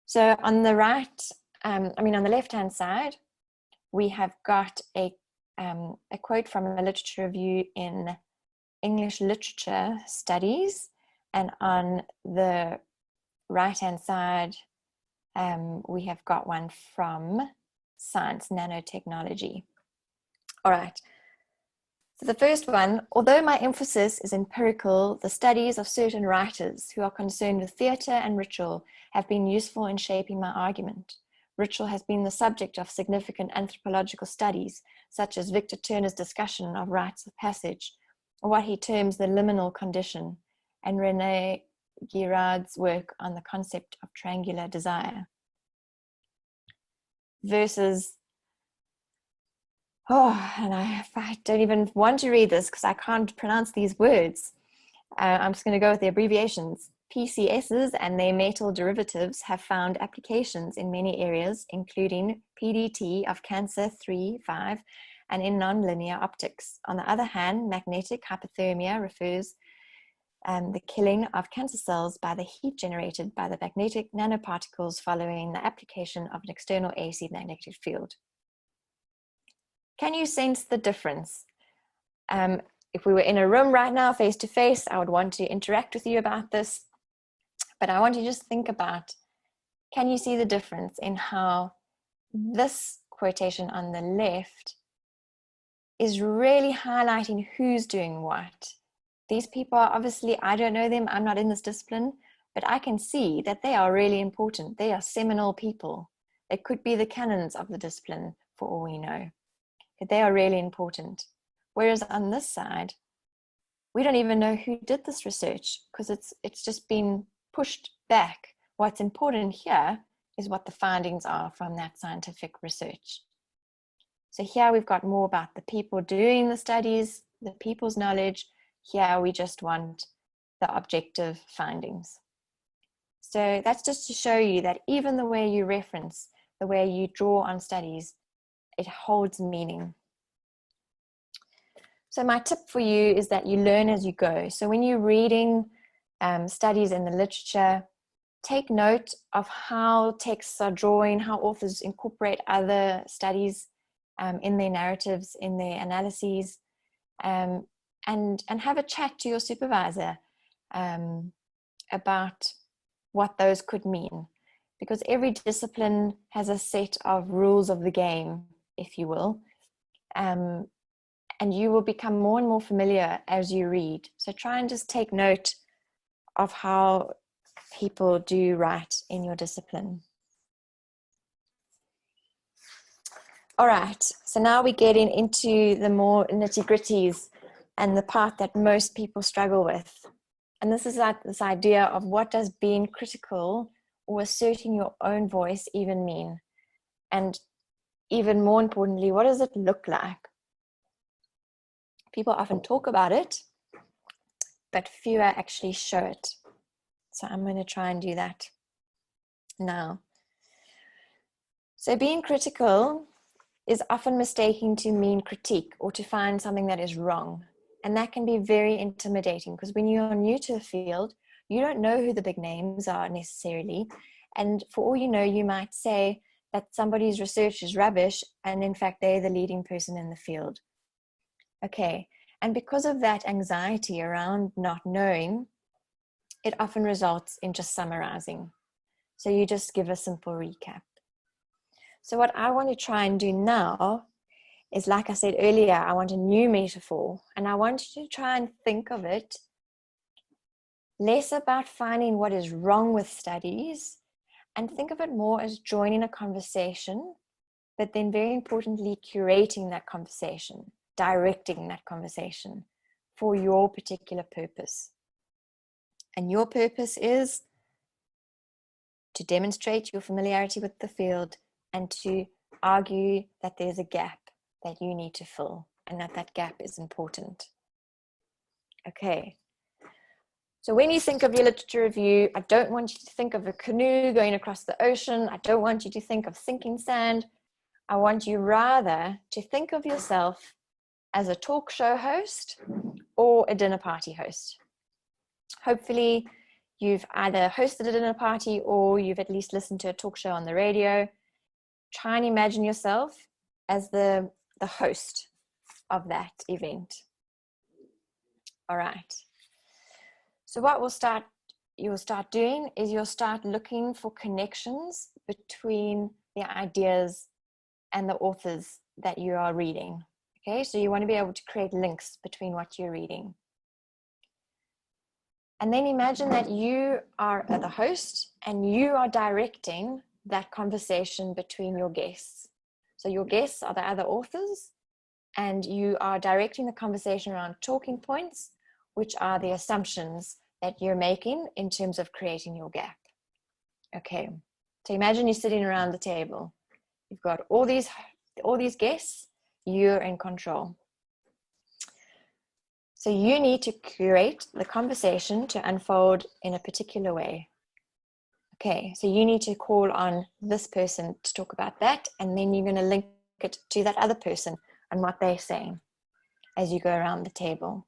So on the right, on the left-hand side, we have got a quote from a literature review in English Literature Studies, and on the right-hand side, we have got one from Science Nanotechnology. All right. So the first one, although my emphasis is empirical, the studies of certain writers who are concerned with theatre and ritual have been useful in shaping my argument. Ritual has been the subject of significant anthropological studies, such as Victor Turner's discussion of rites of passage, or what he terms the liminal condition, and René Girard's work on the concept of triangular desire. Versus, and I don't even want to read this because I can't pronounce these words. I'm just going to go with the abbreviations. PCSs and their metal derivatives have found applications in many areas, including PDT of cancer 3-5 and in nonlinear optics. On the other hand, magnetic hypothermia refers the killing of cancer cells by the heat generated by the magnetic nanoparticles following the application of an external AC magnetic field. Can you sense the difference? If we were in a room right now, face to face, I would want to interact with you about this. But I want you to just think about, can you see the difference in how this quotation on the left is really highlighting who's doing what? These people are obviously, I don't know them, I'm not in this discipline, but I can see that they are really important. They are seminal people. They could be the canons of the discipline for all we know. But they are really important. Whereas on this side, we don't even know who did this research because it's just been pushed back. What's important here is what the findings are from that scientific research. So here we've got more about the people doing the studies, the people's knowledge. Here we just want the objective findings. So that's just to show you that even the way you reference, the way you draw on studies, it holds meaning. So my tip for you is that you learn as you go. So when you're reading studies in the literature, take note of how texts are drawing, how authors incorporate other studies in their narratives, in their analyses, and have a chat to your supervisor about what those could mean. Because every discipline has a set of rules of the game, if you will, and you will become more and more familiar as you read. So try and just take note of how people do write in your discipline. All right, so now we're getting into the more nitty-gritties and the part that most people struggle with. And this is like this idea of what does being critical or asserting your own voice even mean? And even more importantly, what does it look like? People often talk about it, but fewer actually show it. So I'm going to try and do that now. So being critical is often mistaken to mean critique or to find something that is wrong. And that can be very intimidating because when you're new to a field, you don't know who the big names are necessarily. And for all you know, you might say that somebody's research is rubbish and in fact they're the leading person in the field. Okay, and because of that anxiety around not knowing, it often results in just summarizing. So you just give a simple recap. So what I want to try and do now is, like I said earlier, I want a new metaphor, and I want you to try and think of it less about finding what is wrong with studies and think of it more as joining a conversation, but then very importantly, curating that conversation, directing that conversation for your particular purpose. And your purpose is to demonstrate your familiarity with the field and to argue that there's a gap that you need to fill and that gap is important. Okay. So when you think of your literature review, I don't want you to think of a canoe going across the ocean. I don't want you to think of sinking sand. I want you rather to think of yourself as a talk show host or a dinner party host. Hopefully, you've either hosted a dinner party or you've at least listened to a talk show on the radio. Try and imagine yourself as the host of that event. All right. So what you'll start doing is you'll start looking for connections between the ideas and the authors that you are reading. Okay, so you want to be able to create links between what you're reading. And then imagine that you are the host and you are directing that conversation between your guests. So your guests are the other authors and you are directing the conversation around talking points, which are the assumptions that you're making in terms of creating your gap. Okay, so imagine you're sitting around the table. You've got all these guests, you're in control. So you need to curate the conversation to unfold in a particular way. Okay, so you need to call on this person to talk about that, and then you're going to link it to that other person and what they're saying as you go around the table.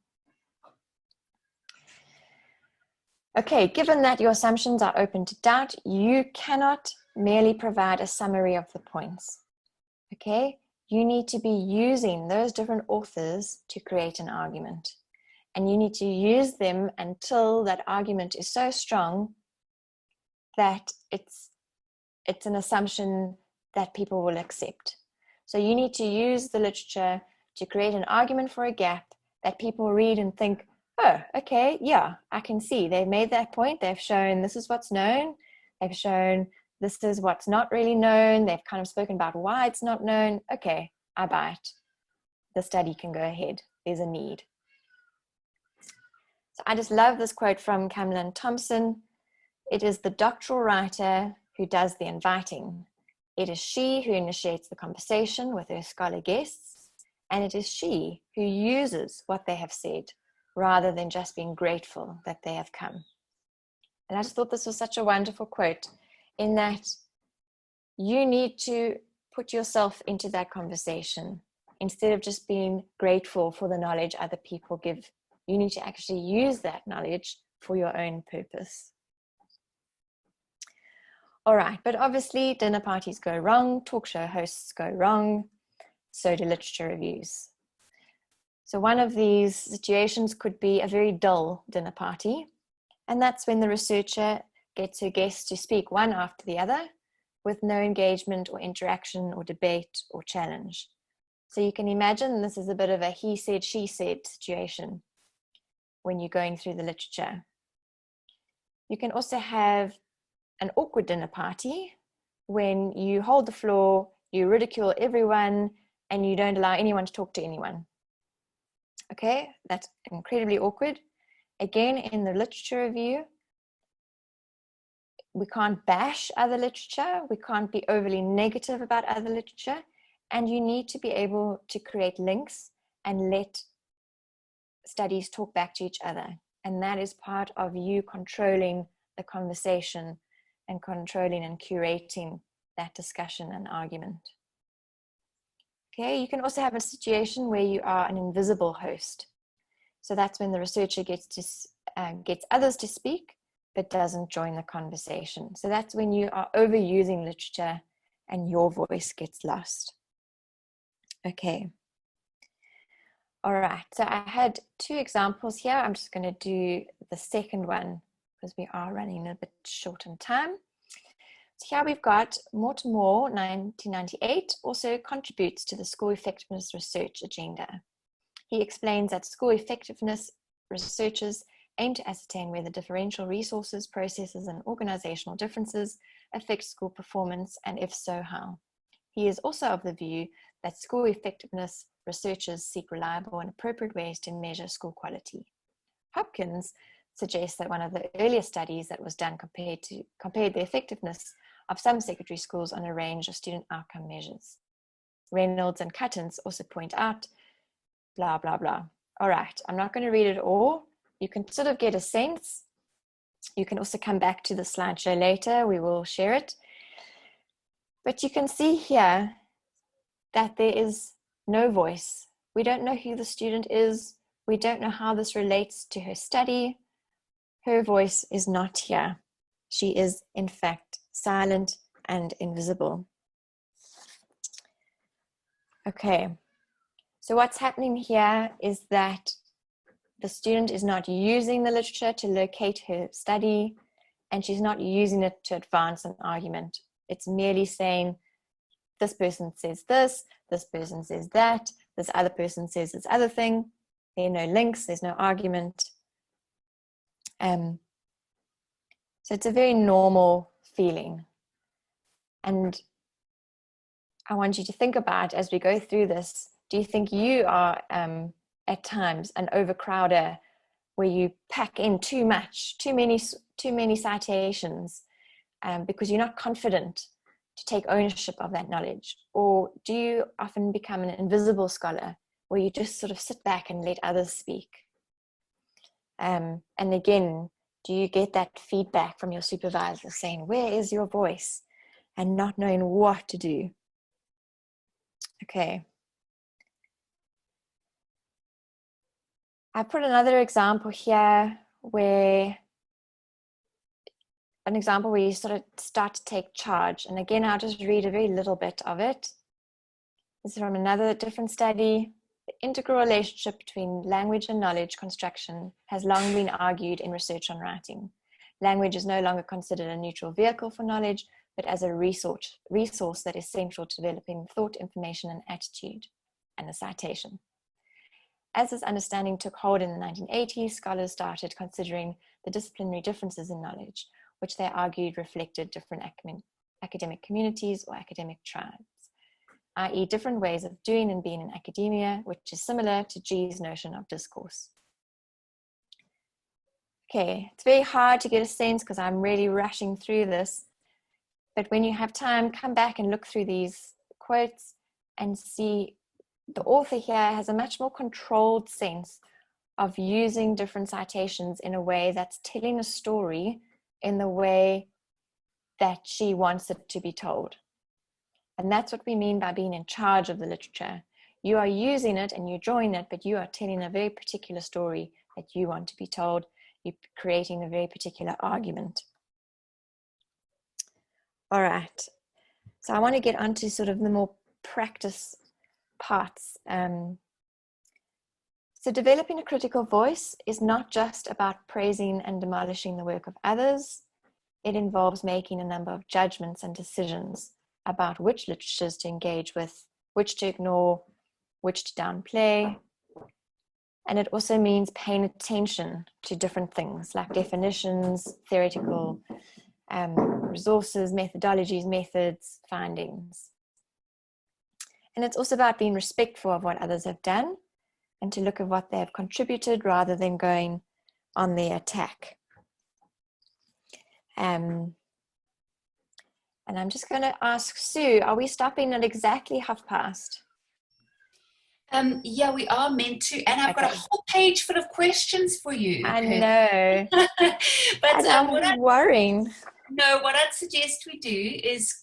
Okay, given that your assumptions are open to doubt, you cannot merely provide a summary of the points. Okay, you need to be using those different authors to create an argument. And you need to use them until that argument is so strong that it's an assumption that people will accept. So you need to use the literature to create an argument for a gap that people read and think, oh, okay, yeah, I can see. They've made that point. They've shown this is what's known. They've shown this is what's not really known. They've kind of spoken about why it's not known. Okay, I buy it. The study can go ahead. There's a need. So I just love this quote from Camlin Thompson. It is the doctoral writer who does the inviting. It is she who initiates the conversation with her scholar guests, and it is she who uses what they have said rather than just being grateful that they have come. And I just thought this was such a wonderful quote in that you need to put yourself into that conversation instead of just being grateful for the knowledge other people give. You need to actually use that knowledge for your own purpose. All right, but obviously dinner parties go wrong, talk show hosts go wrong, so do literature reviews. So one of these situations could be a very dull dinner party, and that's when the researcher gets her guests to speak one after the other with no engagement or interaction or debate or challenge. So you can imagine this is a bit of a he said, she said situation when you're going through the literature. You can also have an awkward dinner party when you hold the floor, you ridicule everyone, and you don't allow anyone to talk to anyone. Okay, that's incredibly awkward. Again, in the literature review, we can't bash other literature, we can't be overly negative about other literature, and you need to be able to create links and let studies talk back to each other. And that is part of you controlling the conversation and controlling and curating that discussion and argument. Okay, you can also have a situation where you are an invisible host. So that's when the researcher gets others to speak, but doesn't join the conversation. So that's when you are overusing literature and your voice gets lost. Okay. All right, so I had 2 examples here. I'm just going to do the second one because we are running a bit short on time. So here we've got Mortimer, 1998, also contributes to the school effectiveness research agenda. He explains that school effectiveness researchers aim to ascertain whether differential resources, processes, and organizational differences affect school performance, and if so, how. He is also of the view that school effectiveness researchers seek reliable and appropriate ways to measure school quality. Hopkins suggests that one of the earlier studies that was done compared the effectiveness of some secondary schools on a range of student outcome measures. Reynolds and Cuttins also point out blah, blah, blah. All right, I'm not going to read it all. You can sort of get a sense. You can also come back to the slideshow later. We will share it. But you can see here that there is no voice. We don't know who the student is. We don't know how this relates to her study. Her voice is not here. She is, in fact, silent and invisible. Okay, so what's happening here is that the student is not using the literature to locate her study, and she's not using it to advance an argument. It's merely saying, this person says this person says that, this other person says this other thing. There are no links, there's no argument. So it's a very normal feeling. And I want you to think about, as we go through this, do you think you are at times an overcrowder where you pack in too much, too many citations because you're not confident to take ownership of that knowledge? Or do you often become an invisible scholar where you just sort of sit back and let others speak? And again, do you get that feedback from your supervisor saying, where is your voice? And not knowing what to do? Okay. I put another example here where you sort of start to take charge. And again, I'll just read a very little bit of it. This is from another different study. The integral relationship between language and knowledge construction has long been argued in research on writing. Language is no longer considered a neutral vehicle for knowledge, but as a resource that is central to developing thought, information, and attitude, and a citation. As this understanding took hold in the 1980s, scholars started considering the disciplinary differences in knowledge, which they argued reflected different academic communities or academic tribes, i.e. different ways of doing and being in academia, which is similar to G's notion of discourse. Okay, it's very hard to get a sense because I'm really rushing through this, but when you have time, come back and look through these quotes and see the author here has a much more controlled sense of using different citations in a way that's telling a story in the way that she wants it to be told. And that's what we mean by being in charge of the literature. You are using it and you're drawing it, but you are telling a very particular story that you want to be told. You're creating a very particular argument. All right. So I want to get onto sort of the more practice parts. So developing a critical voice is not just about praising and demolishing the work of others. It involves making a number of judgments and decisions about which literatures to engage with, which to ignore, which to downplay. And it also means paying attention to different things like definitions, theoretical resources, methodologies, methods, findings. And it's also about being respectful of what others have done and to look at what they have contributed rather than going on the attack. And I'm just going to ask Sue, are we stopping at exactly 1:30? Yeah, we are meant to, and I've got Okay. a whole page full of questions for you. I know. But And I'm worrying. what I'd suggest we do is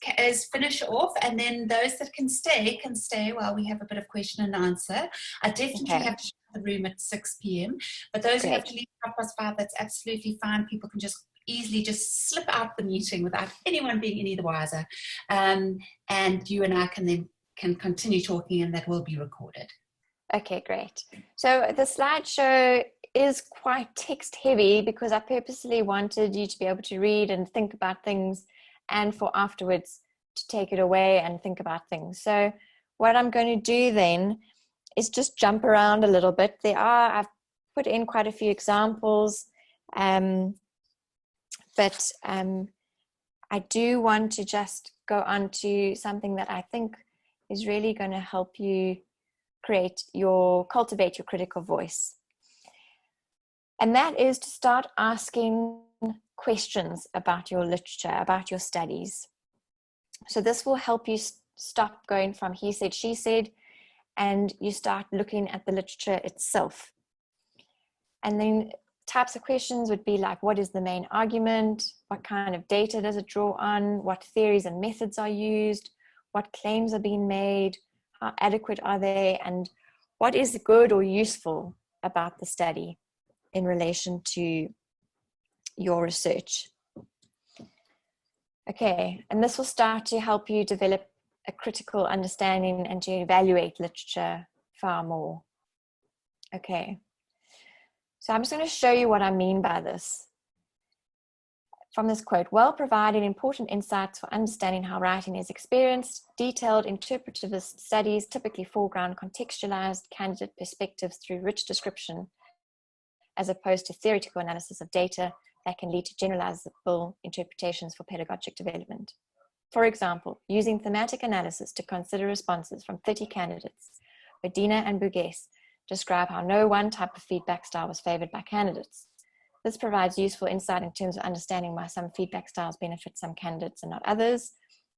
finish off, and then those that can stay while we have a bit of question and answer. I definitely have to shut the room at 6 p.m. But those who have to leave 5:05, that's absolutely fine. People can just easily just slip out the meeting without anyone being any the wiser. And you and I can continue talking, and that will be recorded. Okay, great. So the slideshow is quite text heavy because I purposely wanted you to be able to read and think about things, and for afterwards to take it away and think about things. So what I'm going to do then is just jump around a little bit. I've put in quite a few examples, but I do want to just go on to something that I think is really going to help you cultivate your critical voice. And that is to start asking questions about your literature, about your studies. So this will help you stop going from he said, she said, and you start looking at the literature itself. And then types of questions would be like, what is the main argument? What kind of data does it draw on? What theories and methods are used? What claims are being made? How adequate are they? And what is good or useful about the study in relation to your research? Okay, and this will start to help you develop a critical understanding and to evaluate literature far more. Okay, so I'm just going to show you what I mean by this. From this quote, well-provided important insights for understanding how writing is experienced, detailed interpretivist studies typically foreground contextualized candidate perspectives through rich description, as opposed to theoretical analysis of data that can lead to generalizable interpretations for pedagogic development. For example, using thematic analysis to consider responses from 30 candidates, Medina and Burgess describe how no one type of feedback style was favored by candidates. This provides useful insight in terms of understanding why some feedback styles benefit some candidates and not others.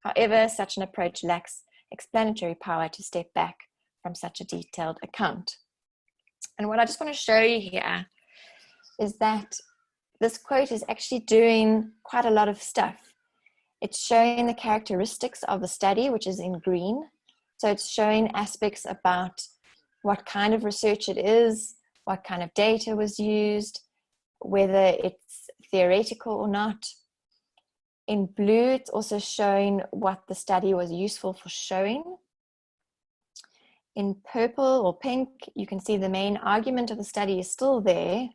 However, such an approach lacks explanatory power to step back from such a detailed account. And what I just want to show you here is that this quote is actually doing quite a lot of stuff. It's showing the characteristics of the study, which is in green. So it's showing aspects about what kind of research it is, what kind of data was used, whether it's theoretical or not. In blue, it's also showing what the study was useful for showing. In purple or pink, you can see the main argument of the study is still there,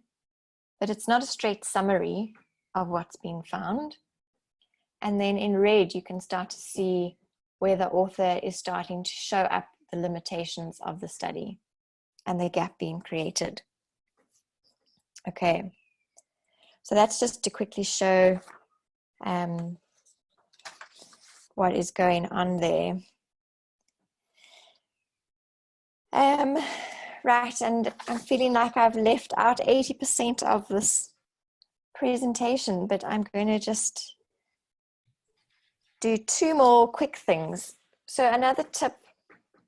but it's not a straight summary of what's being found. And then in red, you can start to see where the author is starting to show up the limitations of the study and the gap being created. Okay, so that's just to quickly show what is going on there. Right, and I'm feeling like I've left out 80% of this presentation, but I'm going to just do 2 more quick things. So another tip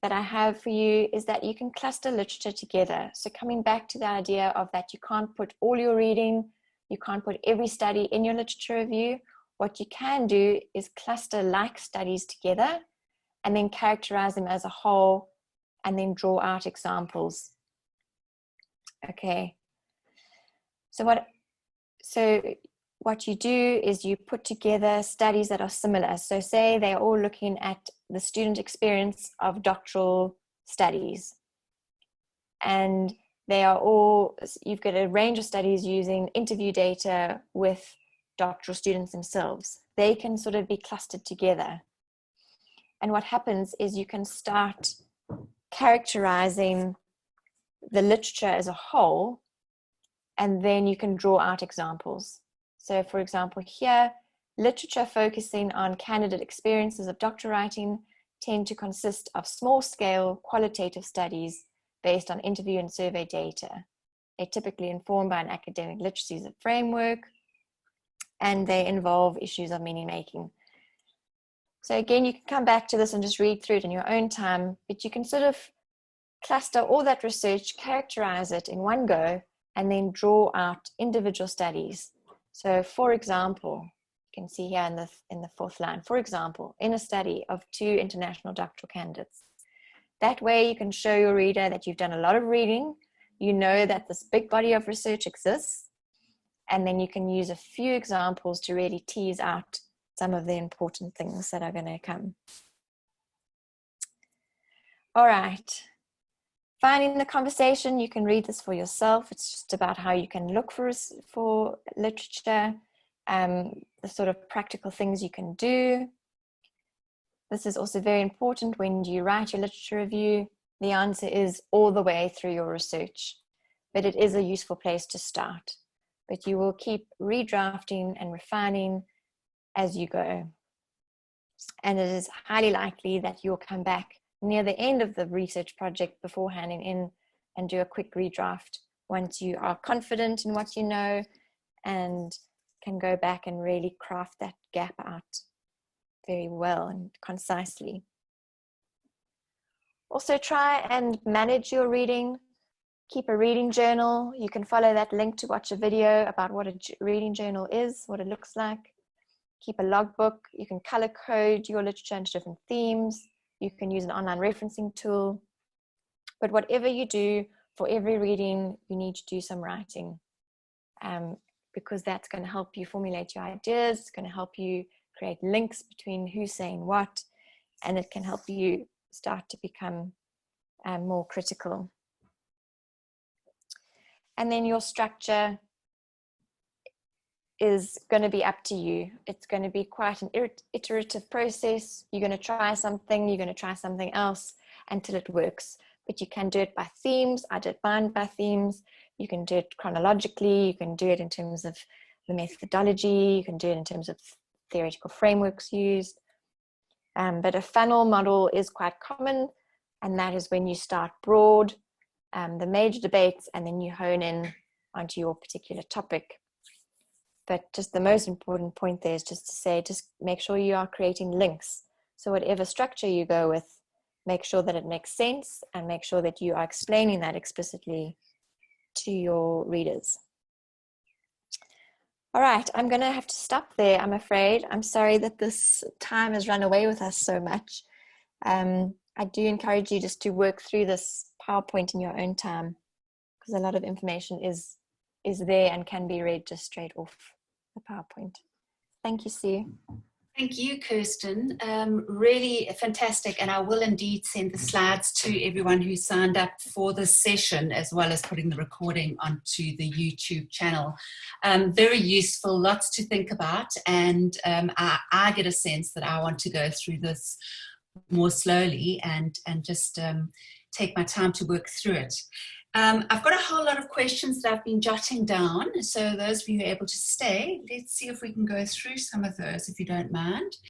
that I have for you is that you can cluster literature together. So coming back to the idea of that you can't put all your reading, you can't put every study in your literature review. What you can do is cluster like studies together and then characterize them as a whole and then draw out examples. Okay. So what you do is you put together studies that are similar. So say they're all looking at the student experience of doctoral studies. And you've got a range of studies using interview data with doctoral students themselves. They can sort of be clustered together. And what happens is you can start characterizing the literature as a whole, and then you can draw out examples. So for example, here, literature focusing on candidate experiences of doctor writing tend to consist of small-scale qualitative studies based on interview and survey data. They're typically informed by an academic literacy framework, and they involve issues of meaning-making. So again, you can come back to this and just read through it in your own time, but you can sort of cluster all that research, characterize it in one go, and then draw out individual studies. So for example, you can see here in the fourth line, for example, in a study of 2 international doctoral candidates. That way you can show your reader that you've done a lot of reading, you know that this big body of research exists, and then you can use a few examples to really tease out some of the important things that are going to come. All right. Finding the conversation, you can read this for yourself. It's just about how you can look for literature, the sort of practical things you can do. This is also very important when you write your literature review. The answer is all the way through your research, but it is a useful place to start. But you will keep redrafting and refining as you go. And it is highly likely that you'll come back near the end of the research project before handing in and do a quick redraft once you are confident in what you know and can go back and really craft that gap out very well and concisely. Also try and manage your reading. Keep a reading journal. You can follow that link to watch a video about what a reading journal is, what it looks like. Keep a logbook. You can color code your literature into different themes. You can use an online referencing tool. But whatever you do, for every reading, you need to do some writing because that's going to help you formulate your ideas. It's going to help you create links between who's saying what, and it can help you start to become more critical. And then your structure is going to be up to you. It's going to be quite an iterative process. You're going to try something, you're going to try something else until it works. But you can do it by themes. I did mine by themes. You can do it chronologically. You can do it in terms of the methodology. You can do it in terms of theoretical frameworks used. But a funnel model is quite common, and that is when you start broad, the major debates, and then you hone in onto your particular topic. But just the most important point there is just to say, just make sure you are creating links. So whatever structure you go with, make sure that it makes sense and make sure that you are explaining that explicitly to your readers. All right, I'm going to have to stop there, I'm afraid. I'm sorry that this time has run away with us so much. I do encourage you just to work through this PowerPoint in your own time, because a lot of information is there and can be read just straight off the PowerPoint. Thank you, Sue. Thank you, Kirstin. Really fantastic, and I will indeed send the slides to everyone who signed up for this session, as well as putting the recording onto the YouTube channel. Very useful, lots to think about, and I get a sense that I want to go through this more slowly and just take my time to work through it. I've got a whole lot of questions that I've been jotting down, so those of you who are able to stay, let's see if we can go through some of those, if you don't mind.